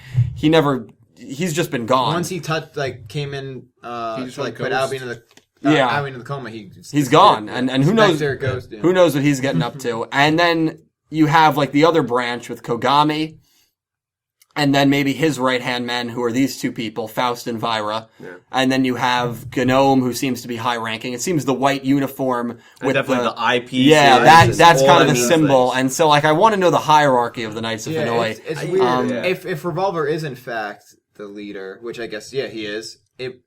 he's just been gone. Once he came in, just to, like went put ghost. Albie into the Yeah. Albie into the coma. He's gone. And who knows, Spectre, Ghost, yeah. who knows what he's getting up to. And then you have like the other branch with Kogami. And then maybe his right-hand men, who are these two people, Faust and Vira. Yeah. And then you have Gnome, who seems to be high-ranking. It seems the white uniform with definitely the eyepiece. Yeah, That's that's all kind of that the means symbol. things. And so, like, I want to know the hierarchy of the Knights of Hanoi. It's weird. Yeah. If Revolver is in fact the leader, which I guess he is, it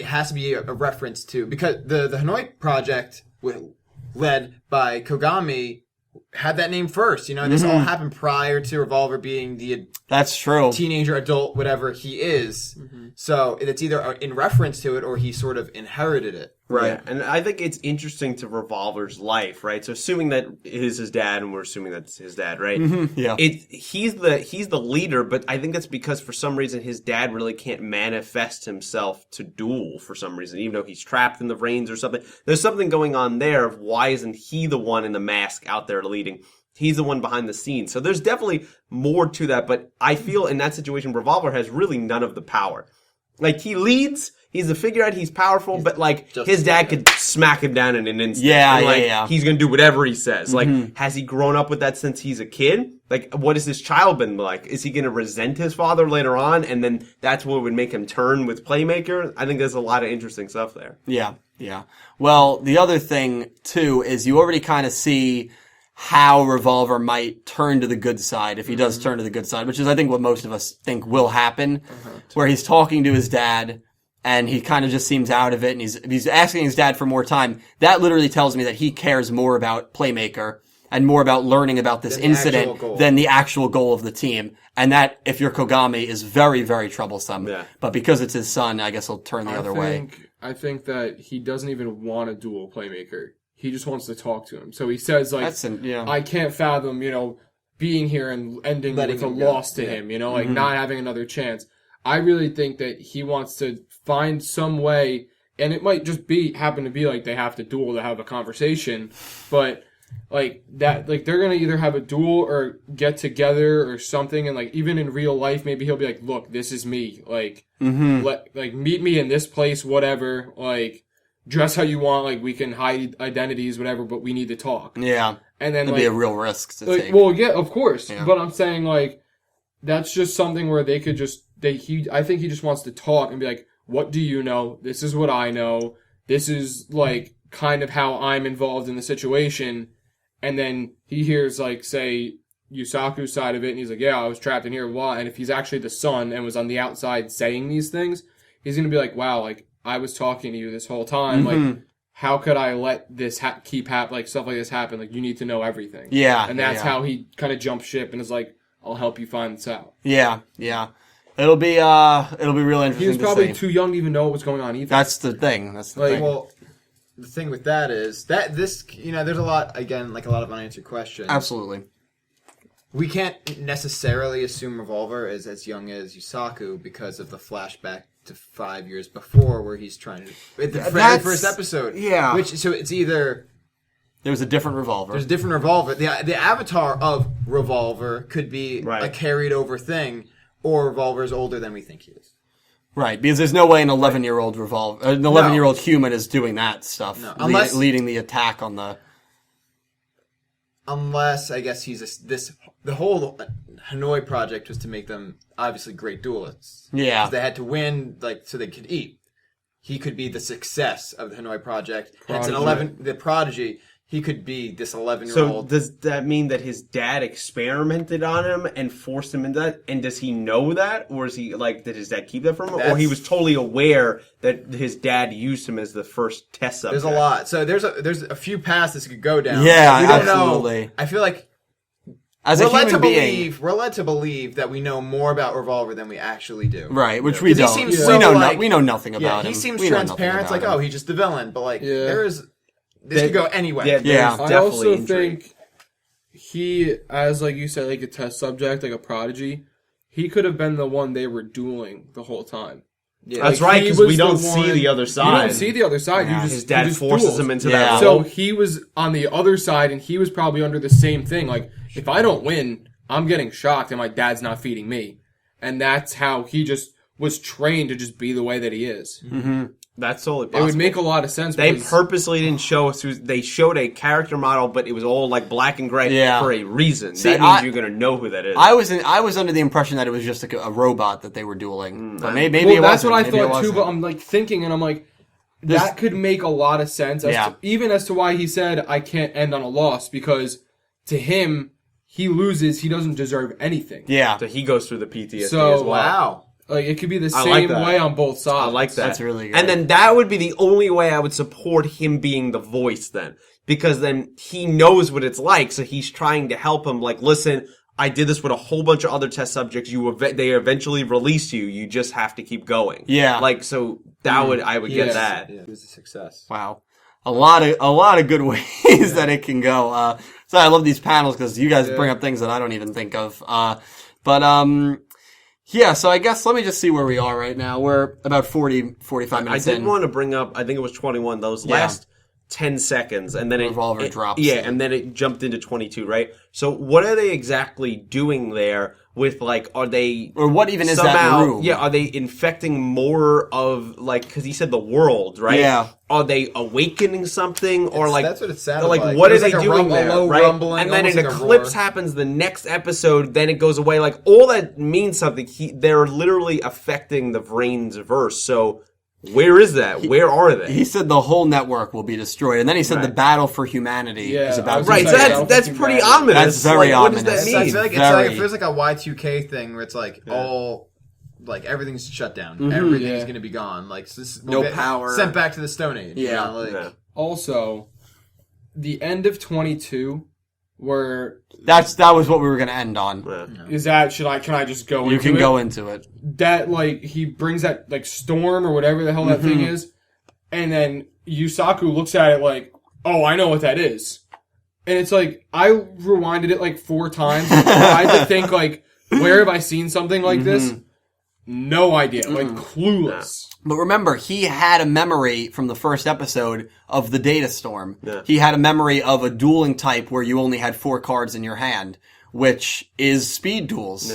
has to be a reference to, because the Hanoi project led by Kogami had that name first, and this all happened prior to Revolver being the That's true. teenager, adult, whatever he is. So it's either in reference to it or he sort of inherited it. Right. Yeah, and I think it's interesting to Revolver's life, right? So assuming that it is his dad, and we're assuming that's his dad, right? Yeah. He's the leader, but I think that's because for some reason his dad really can't manifest himself to duel for some reason, even though he's trapped in the reins or something. There's something going on there of why isn't he the one in the mask out there leading? He's the one behind the scenes. So there's definitely more to that, but I feel in that situation Revolver has really none of the power. Like, he leads, he's a figurehead, he's powerful, but, like, his dad could smack him down in an instant. Yeah, and, like, yeah. he's gonna do whatever he says. Like, has he grown up with that since he's a kid? Like, what has his child been like? Is he gonna resent his father later on, and then that's what would make him turn with Playmaker? I think there's a lot of interesting stuff there. Yeah, yeah. Well, the other thing, too, is you already kind of see how Revolver might turn to the good side, if he does turn to the good side, which is, I think, what most of us think will happen, where he's talking to his dad, and he kind of just seems out of it, and he's asking his dad for more time. That literally tells me that he cares more about Playmaker and more about learning about this incident than the actual goal of the team. And that, if you're Kogami, is very, very troublesome. Yeah. But because it's his son, I guess he'll turn the other way. I think that he doesn't even want to duel Playmaker. He just wants to talk to him. So he says, like, I can't fathom, being here and ending with a loss to him, like not having another chance. I really think that he wants to find some way, and it might just happen to be like they have to duel to have a conversation, but like that, like they're gonna either have a duel or get together or something, and like even in real life, maybe he'll be like, "Look, this is me. Like, meet me in this place, whatever. Like, dress how you want. Like, we can hide identities, whatever, but we need to talk." Yeah, and then it'd be a real risk to take. Well, yeah, of course, but I'm saying like that's just something where they could just I think he just wants to talk and be like, "What do you know? This is what I know. This is like kind of how I'm involved in the situation." And then he hears, like, say, Yuusaku's side of it, and he's like, "Yeah, I was trapped in here, blah." And if he's actually the son and was on the outside saying these things, he's going to be like, "Wow, like, I was talking to you this whole time. Like, how could I let this keep happening, like, stuff like this happen? Like, you need to know everything." Yeah. And that's how he kind of jumps ship and is like, "I'll help you find this out." Yeah, yeah. It'll be real interesting. He was probably too young to even know what was going on either. That's the thing. Well, the thing with that is that this, there's a lot, again, like a lot of unanswered questions. Absolutely. We can't necessarily assume Revolver is as young as Yuusaku because of the flashback to 5 years before where he's trying to... The very first episode. Yeah. So it's either... There's a different Revolver. There's a different Revolver. The avatar of Revolver could be a carried over thing, or Revolver is older than we think he is. Right, because there's no way an 11-year-old an 11-year-old human is doing that stuff. No. Leading the attack on the... Unless, I guess, the whole Hanoi project was to make them obviously great duelists. Yeah. They had to win, like, so they could eat. He could be the success of the Hanoi project. And it's the prodigy. He could be this 11-year-old. So does that mean that his dad experimented on him and forced him into that? And does he know that? Or is he, like, did his dad keep that from him? Or he was totally aware that his dad used him as the first test subject? There's a lot. So there's a few paths this could go down. Yeah, we don't absolutely. know. I feel like as a human being, we're led to believe that we know more about Revolver than we actually do. Right, which we don't. We know nothing about him. He seems transparent, like, oh, he's just the villain. But, like, this could go anyway. Yeah. I also think he, as like you said, like a test subject, like a prodigy, he could have been the one they were dueling the whole time. Yeah. That's Like, right, he because was we don't the see one- the other You side. don't see the other side. Yeah. You just His dad you just forces duels. him into Yeah. that So role. he was on the other side, and he was probably under the same thing. Like, if I don't win, I'm getting shocked, and my dad's not feeding me. And that's how he just was trained to just be the way that he is. That's totally It possible. would make a lot of sense. They because- purposely didn't show us. They showed a character model, but it was all like black and gray Yeah. for a reason. See, that means I- you're going to know who that is. I was under the impression that it was just a robot that they were dueling. But maybe well, it that's wasn't. what I Maybe it thought too. wasn't. But I'm like thinking, and I'm like, that could make a lot of sense. Even as to why he said I can't end on a loss, because to him, he loses. He doesn't deserve anything. Yeah. so he goes through the PTSD So, as well. Wow. Like, it could be the I like same that. way on both sides. I like that. That's really good. And then that would be the only way I would support him being the voice then. Because then he knows what it's like, so he's trying to help him. Like, listen, I did this with a whole bunch of other test subjects. They eventually release you. You just have to keep going. Yeah. Like, so I would get Yes. that. Yeah, it was a success. Wow. A lot of good ways that it can go. So I love these panels because you guys bring up things that I don't even think of. Yeah, so I guess let me just see where we are right now. We're about 45 I minutes did in. want to bring up, I think it was 21, those last 10 seconds, and then Revolver drops. Yeah, and then it jumped into 22, right? So what are they exactly doing there with, like, are they... Or what even is that somehow, room? Yeah, are they infecting more of, like, because he said the world, right? Yeah. Are they awakening something, or like... That's what it sounded like. like. What It are was they like a doing a there, low right? rumbling, And then an almost like a eclipse roar. happens the next episode, then it goes away. Like, all that means something. They're literally affecting the Vrains verse, so... Where is that? Where are they? He said the whole network will be destroyed, and then he said Right. the battle for humanity Yeah, is I about was to Right, be so Exactly. that's pretty ominous. That's very like, what does ominous. that I mean? feel like Very. it feels like a Y2K thing where it's like all, like everything's shut down. Everything's Yeah. going to be gone. Like No get power. Sent back to the Stone Age. Yeah. You know, like, Yeah. Also, the end of 22, where that was what we were going to end on. is that? Can I just go? You into can it? go into it. That, like, he brings that, like, storm or whatever the hell that thing is, and then Yuusaku looks at it like, oh, I know what that is. And it's like, I rewinded it like 4 times and tried to think, like, where have I seen something like this? No idea. Like, clueless. But remember, he had a memory from the first episode of the data storm. Yeah. He had a memory of a dueling type where you only had 4 cards in your hand, which is speed duels,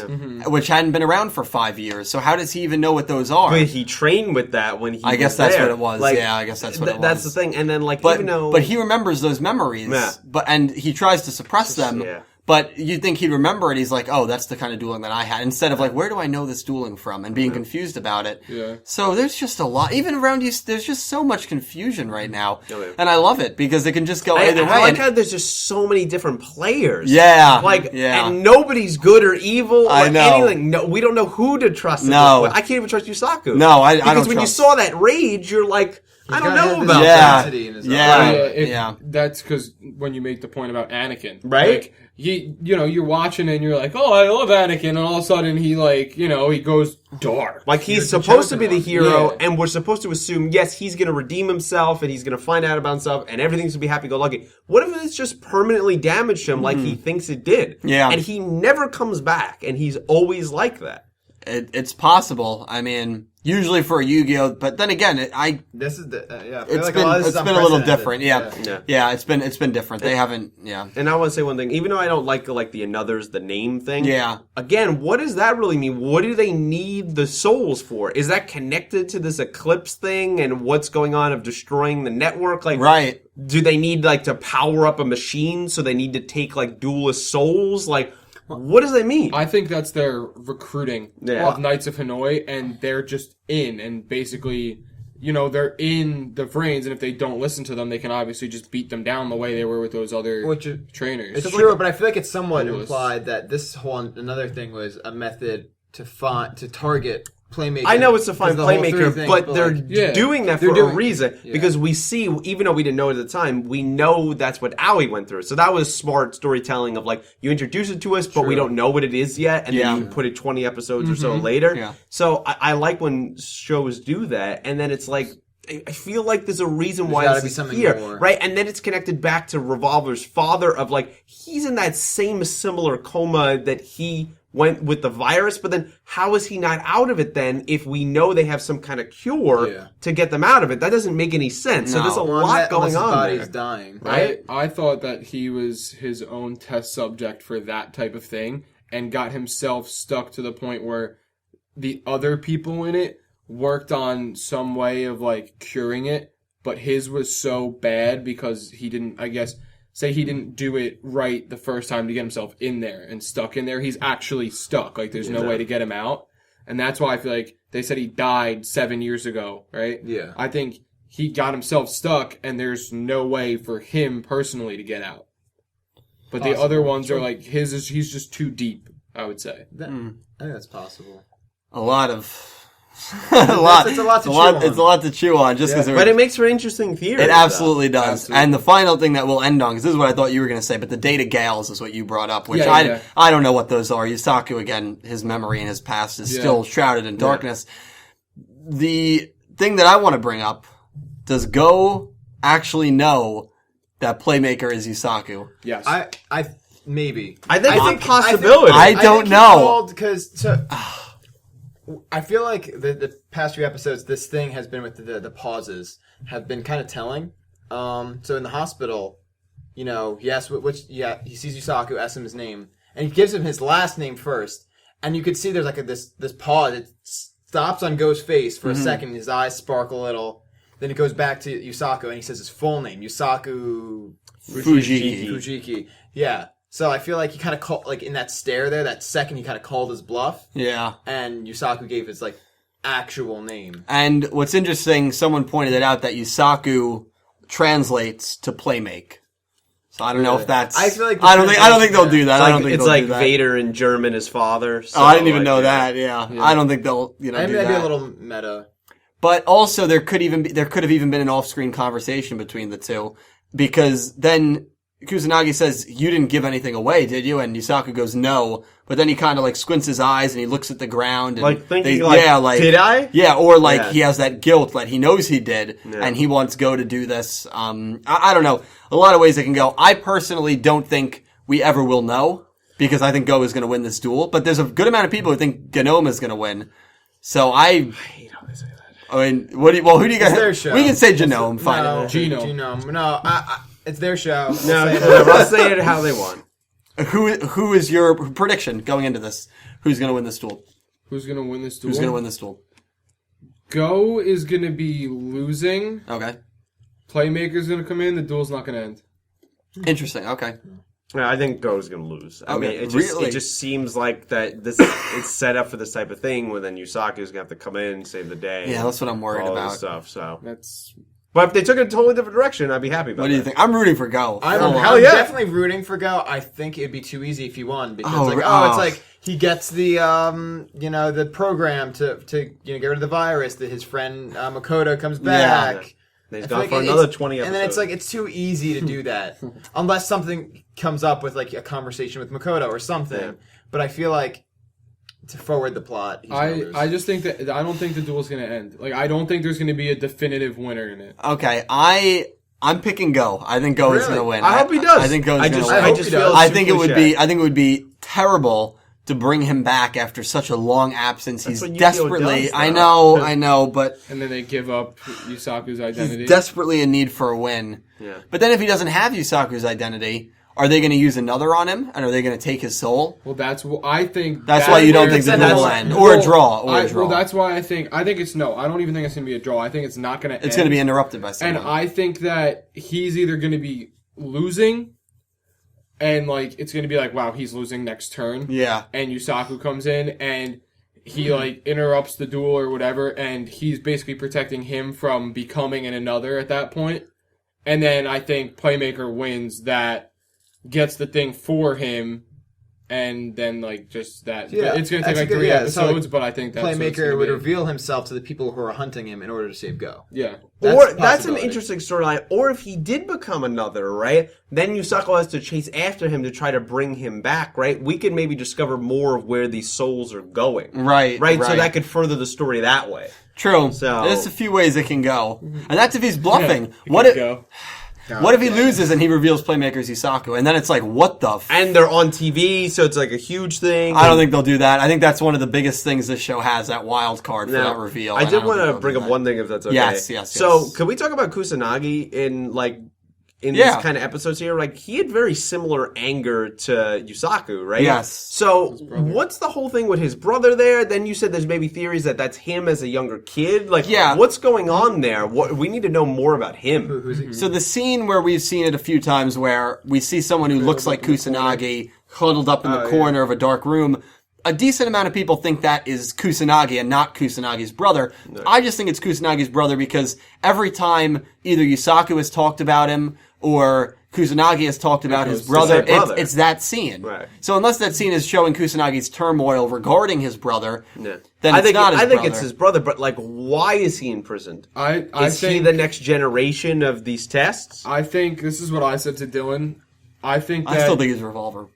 which hadn't been around for 5 years. So how does he even know what those are? But he trained with that when he I guess was that's there. what it was. Like, Yeah, I guess that's what it was. That's the thing. And then, like, But, even though... but he remembers those memories, Yeah. and he tries to suppress them. yeah. But you'd think he'd remember it. He's like, oh, that's the kind of dueling that I had. Instead of like, where do I know this dueling from? And being confused about it. Yeah. So there's just a lot. Even around you, there's just so much confusion right now. Oh, yeah. And I love it because it can just go I either way. like And- how there's just so many different players. Yeah. Like, Yeah. and nobody's good or evil or I know. anything. No, we don't know who to trust. at No. this point. I can't even trust Yuusaku. No, I because don't when trust- you saw that rage, you're like, I don't gotta know have this about Yeah. that. intensity in his Yeah. eye. Yeah. That's because when you make the point about Anakin, Right? Like, you're watching and you're like, oh, I love Anakin, and all of a sudden he he goes dark. Like, he's the supposed to be chosen the one. hero, Yeah. and we're supposed to assume, yes, he's going to redeem himself, and he's going to find out about himself, and everything's going to be happy-go-lucky. What if it's just permanently damaged him like he thinks it did? Yeah. And he never comes back, and he's always like that. It's possible. I mean, usually for a Yu-Gi-Oh, but then again, This is the I feel it's like been a lot of this it's is been a little unprecedented. different. Yeah. Yeah. It's been different. They haven't. Yeah. And I want to say one thing. Even though I don't like the Anothers, the name thing. Yeah. Again, what does that really mean? What do they need the souls for? Is that connected to this eclipse thing and what's going on of destroying the network? Like, Right. do they need like to power up a machine? So they need to take like duelist souls? Like, what does that mean? I think that's their recruiting Yeah. of Knights of Hanoi, and they're just in, and basically, they're in the Vrains, and if they don't listen to them, they can obviously just beat them down the way they were with those other Which is- trainers. It's true, but I feel like it's somewhat Duelist. implied that this whole another thing was a method to target playmakers. I know it's to find 'Cause the whole playmaker, three things, but they're like, Yeah. doing that They're for a doing- reason. yeah. Because we see, even though we didn't know it at the time, we know that's what Aoi went through. So that was smart storytelling of like, you introduce it to us, but we don't know what it is yet, and Yeah. then you put it 20 episodes or so later. Yeah. So I like when shows do that, and then it's like, I feel like there's a reason why gotta this be is something here, more. right? And then it's connected back to Revolver's father of like, he's in that same similar coma that he went with the virus, but then how is he not out of it then if we know they have some kind of cure to get them out of it? That doesn't make any sense. So there's a lot going on body's there. dying. Right? I thought that he was his own test subject for that type of thing and got himself stuck to the point where the other people in it worked on some way of like curing it, but his was so bad because he didn't, I guess, say he didn't do it right the first time to get himself in there and stuck in there. He's actually stuck. Like, there's no way to get him out. And that's why I feel like they said he died 7 years ago, right? Yeah. I think he got himself stuck, and there's no way for him personally to get out. But the other ones are like, he's just too deep, I would say. I think that's possible. A lot of... It's a lot to chew on just because But it makes for interesting theories. It absolutely does. Absolutely. And the final thing that we'll end on, because this is what I thought you were going to say, but the data gales is what you brought up, which I don't know what those are. Yuusaku, again, his memory and his past is still shrouded in darkness. The thing that I want to bring up, does Go actually know that Playmaker is Yuusaku? Yes. Maybe. I think it's a possibility. I don't know. I feel like the past few episodes, this thing has been with the pauses have been kind of telling. So in the hospital, he asks he sees Yuusaku, asks him his name, and he gives him his last name first, and you could see there's like this pause. It stops on Go's face for a second, his eyes sparkle a little, then it goes back to Yuusaku, and he says his full name, Yuusaku Fujiki. Yeah. So I feel like he kind of called, like in that stare there, that second he kind of called his bluff. Yeah. And Yuusaku gave his like actual name. And what's interesting, someone pointed it out that Yuusaku translates to Playmake. So I don't know if that's. I feel like I don't think they'll do that. I don't think it's they'll like do that. Vader in German, his father. So I didn't even know that. Yeah. I don't think they'll do that. That'd be a little meta. But also there could have even been an off-screen conversation between the two, because then Kusanagi says, "You didn't give anything away, did you?" And Yuusaku goes, "No." But then he kind of like squints his eyes and he looks at the ground and like thinking, did I? Yeah, or like he has that guilt that he knows he did and he wants Go to do this. I don't know. A lot of ways it can go. I personally don't think we ever will know, because I think Go is going to win this duel. But there's a good amount of people who think Genome is going to win. So I hate how they say that. I mean, who do you guys? It's their show. We can say Genome. Fine. No, Genome. No, it's their show. I'll say it how they want. Who is your prediction going into this? Who's going to win this duel? Who's going to win this duel? Go is going to be losing. Okay. Playmaker's going to come in. The duel's not going to end. Interesting. Okay. Yeah, I think Go's going to lose. I mean, it just seems like that it's set up for this type of thing where then Yuusaku's going to have to come in and save the day. Yeah, that's what I'm worried about. Stuff, so. That's... But if they took it a totally different direction, I'd be happy about it. What do you think? I'm rooting for Go. I'm definitely rooting for Go. I think it'd be too easy if he won, because it's like he gets the the program to get rid of the virus. That his friend Makoto comes back. Yeah. He's gone for another 20 episodes. And then it's like, it's too easy to do that. Unless something comes up with like a conversation with Makoto or something. Yeah. But I feel like to forward the plot, I just think that I don't think the duel's going to end. Like, I don't think there's going to be a definitive winner in it. Okay, I'm picking Go. I think Go is going to win. I hope he does. I think Go is going to win. I think it would be terrible to bring him back after such a long absence. He's desperately. I know, but and then they give up Yusaku's identity. He's desperately in need for a win. Yeah. But then if he doesn't have Yusaku's identity, are they going to use another on him, and are they going to take his soul? Well, that's what I think. That's why you don't think the duel will end, or a draw. Well, that's why I think it's no. I don't even think it's going to be a draw. I think it's not going to. It's going to be interrupted by someone. And I think that he's either going to be losing. And, like, it's going to be like, wow, he's losing next turn. Yeah. And Yuusaku comes in, and he, like, interrupts the duel or whatever, and he's basically protecting him from becoming another at that point. And then I think Playmaker wins that, gets the thing for him, and then, like, just that. Yeah, it's going to take, like, 3 episodes, but I think that's Playmaker would reveal himself to the people who are hunting him in order to save Go. Yeah. That's an interesting storyline. Or if he did become another, right? Then Yuusaku has to chase after him to try to bring him back, right? We could maybe discover more of where these souls are going. Right. So that could further the story that way. True. So there's a few ways it can go. And that's if he's bluffing. What if he loses and he reveals Playmaker's Yuusaku? And then it's like, what the And they're on TV, so it's like a huge thing. I don't think they'll do that. I think that's one of the biggest things this show has, that wild card for that reveal. I did want to bring up one thing, if that's okay. Yes. So, could we talk about Kusanagi in these kind of episodes here? Like, he had very similar anger to Yuusaku, right? Yes. So, what's the whole thing with his brother there? Then you said there's maybe theories that that's him as a younger kid. Like, what's going on there? We need to know more about him. Who's he? So the scene where we've seen it a few times, where we see someone who looks like Kusanagi huddled up in the corner of a dark room, a decent amount of people think that is Kusanagi and not Kusanagi's brother. No. I just think it's Kusanagi's brother because every time either Yuusaku has talked about him or Kusanagi has talked about his brother, it's that scene. Right. So unless that scene is showing Kusanagi's turmoil regarding his brother, then I think it's his brother, but like, why is he imprisoned? Is he the next generation of these tests? I think this is what I said to Dylan. I still think he's Revolver.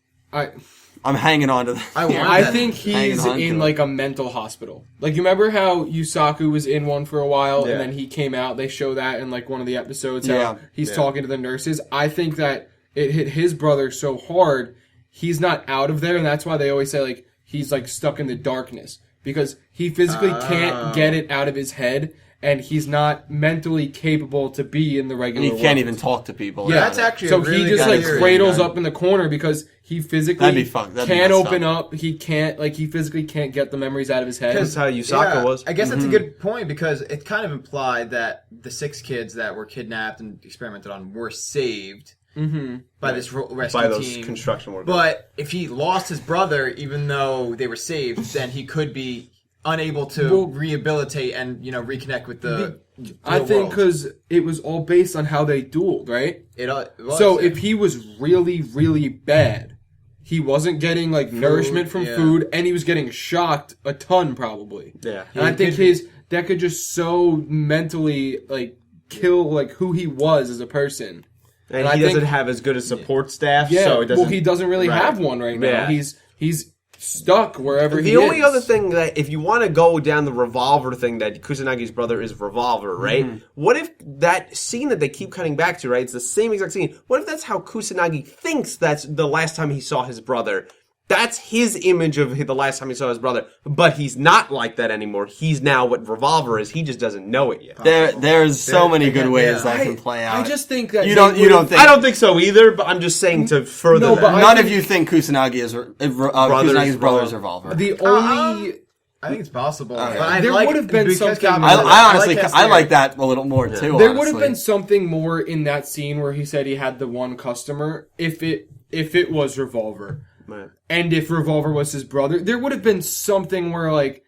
I'm hanging on to that. I think he's in like a mental hospital. Like, you remember how Yuusaku was in one for a while and then he came out? They show that in like one of the episodes how he's talking to the nurses. I think that it hit his brother so hard, he's not out of there, and that's why they always say like he's like stuck in the darkness because he physically can't get it out of his head. And he's not mentally capable to be in the regular world. He can't even talk to people. Yeah, that's actually so a really he just like theory, cradles up in the corner because he physically can't open up. He can't he physically can't get the memories out of his head. That's how Yuusaku was. I guess that's a good point because it kind of implied that the 6 kids that were kidnapped and experimented on were saved by this rescue by those team. Construction workers. But if he lost his brother, even though they were saved, then he could be unable to rehabilitate and reconnect with the I think because it was all based on how they dueled, right? It was, so if he was really, really bad, he wasn't getting like nourishment from food, and he was getting shocked a ton probably. Yeah, and I think that could just so mentally like kill like who he was as a person. And he doesn't have as good a support staff. Yeah, so it doesn't, he doesn't really have one right now. Yeah. He's stuck wherever he is. The only other thing that, if you want to go down the Revolver thing, that Kusanagi's brother is Revolver, right? What if that scene that they keep cutting back to, right? It's the same exact scene. What if that's how Kusanagi thinks that's the last time he saw his brother? That's his image of the last time he saw his brother. But he's not like that anymore. He's now what Revolver is. He just doesn't know it yet. There's so many good ways that can play out. I just think that you don't think. I don't think so either. But I'm just saying to further. No, but none of you think Kusanagi is Kusanagi's brother's Revolver. The only. I think it's possible. But there would have been something. I honestly like that a little more too. There would have been something more in that scene where he said he had the one customer. If it was Revolver. Right. And if Revolver was his brother, there would have been something where, like,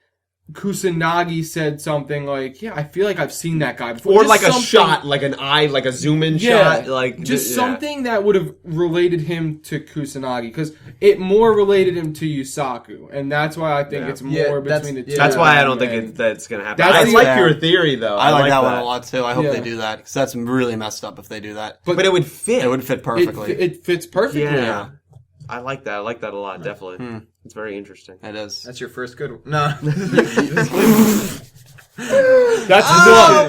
Kusanagi said something like, I feel like I've seen that guy before. Or like a shot, like an eye, like a zoom-in shot. Like just something that would have related him to Kusanagi. Because it more related him to Yuusaku. And that's why I think it's more between the two. That's why I don't think that's going to happen. I like your theory, though. I like that one a lot, too. I hope they do that. Because that's really messed up if they do that. But it would fit. It would fit perfectly. It fits perfectly. Yeah. I like that. I like that a lot, definitely. It's very interesting. It is. That's your first good one. No. That's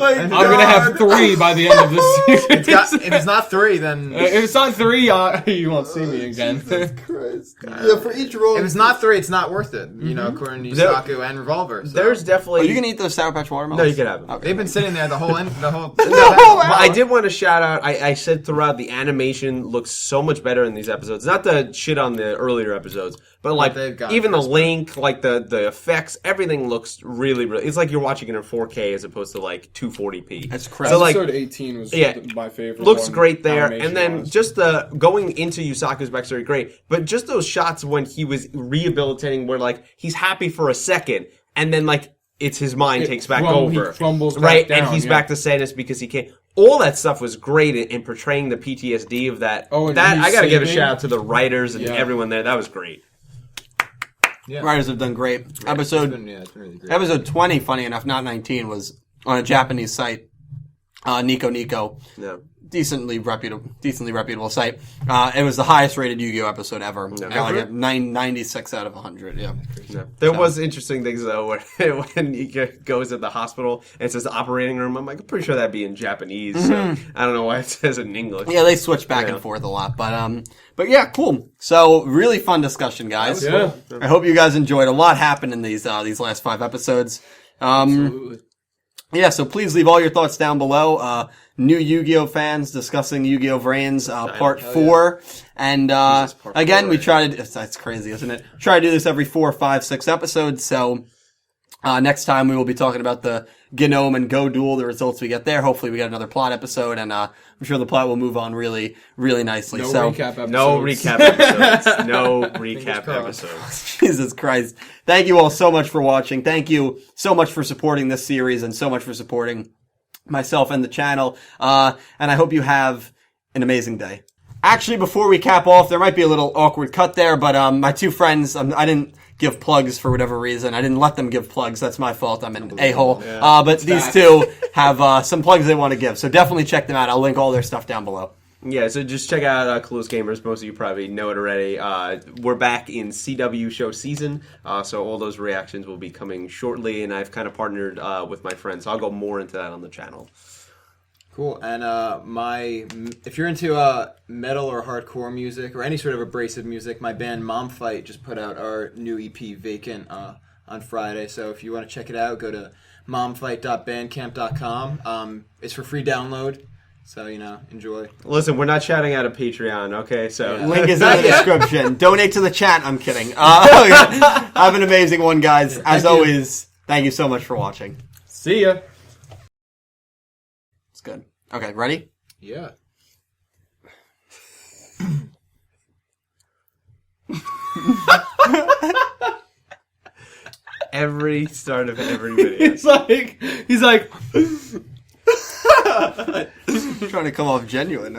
one. I'm going to have 3 by the end of this series. If it's not 3, then... if it's not 3, you won't see me again. Jesus Christ. Yeah, for each role... If it's not 3, it's not worth it. According to Yuusaku and Revolver. So. There's definitely... Are you going to eat those Sour Patch watermelons? No, you can have them. Okay. They've been sitting there the whole... No, I did want to shout out... I said throughout, the animation looks so much better in these episodes. Not the shit on the earlier episodes, but like even the link, like the effects, everything looks really, really... It's like you're watching it in 4K as opposed to like 240p. That's crazy. So like, episode 18 was my favorite. Looks great there, and then just the going into Yusaku's backstory, great. But just those shots when he was rehabilitating, where like he's happy for a second, and then like it's his mind takes back over, he crumbles right, back down, and he's back to sadness because he can't. All that stuff was great in portraying the PTSD of that. That I got to give a shout out to the writers and everyone there. That was great. Yeah. Writers have done great. Episode 20, funny enough, not 19, was on a Japanese site. Nico. Yeah. decently reputable site. It was the highest rated Yu-Gi-Oh episode ever. Got like a 96 out of 100. Yeah. There was interesting things though when he goes to the hospital and it says operating room. I'm like, I'm pretty sure that'd be in Japanese. So I don't know why it says it in English. Yeah, they switch back and forth a lot, but yeah, cool. So really fun discussion, guys. Yeah. I hope you guys enjoyed. A lot happened in these last 5 episodes. Absolutely. Yeah, so please leave all your thoughts down below. New Yu-Gi-Oh fans discussing Yugioh VRains, part 4. And, again, we try to, that's crazy, isn't it? Try to do this every 4, 5, 6 episodes. So, next time we will be talking about the Gnome and Go duel, the results we get there. Hopefully we get another plot episode, and, I'm sure the plot will move on really, really nicely. No so, recap episodes. No recap episodes. No recap episodes. Jesus Christ. Thank you all so much for watching. Thank you so much for supporting this series and so much for supporting myself and the channel. And I hope you have an amazing day. Actually, before we cap off, there might be a little awkward cut there, but my 2 friends, I didn't give plugs for whatever reason. I didn't let them give plugs. That's my fault. I'm an a-hole. But these 2 have some plugs they want to give. So definitely check them out. I'll link all their stuff down below. Yeah, so just check out Clueless Gamers. Most of you probably know it already. We're back in CW show season, so all those reactions will be coming shortly, and I've kind of partnered with my friends. So I'll go more into that on the channel. Cool. And if you're into metal or hardcore music or any sort of abrasive music, my band Mom Fight just put out our new EP Vacant on Friday. So if you want to check it out, go to momfight.bandcamp.com. It's for free download. So, enjoy. Listen, we're not shouting out a Patreon, okay? So Link is in the description. Donate to the chat. I'm kidding. Have an amazing one, guys. As always, thank you so much for watching. See ya. It's good. Okay, ready? Yeah. every start of every video. He's like Trying to come off genuine.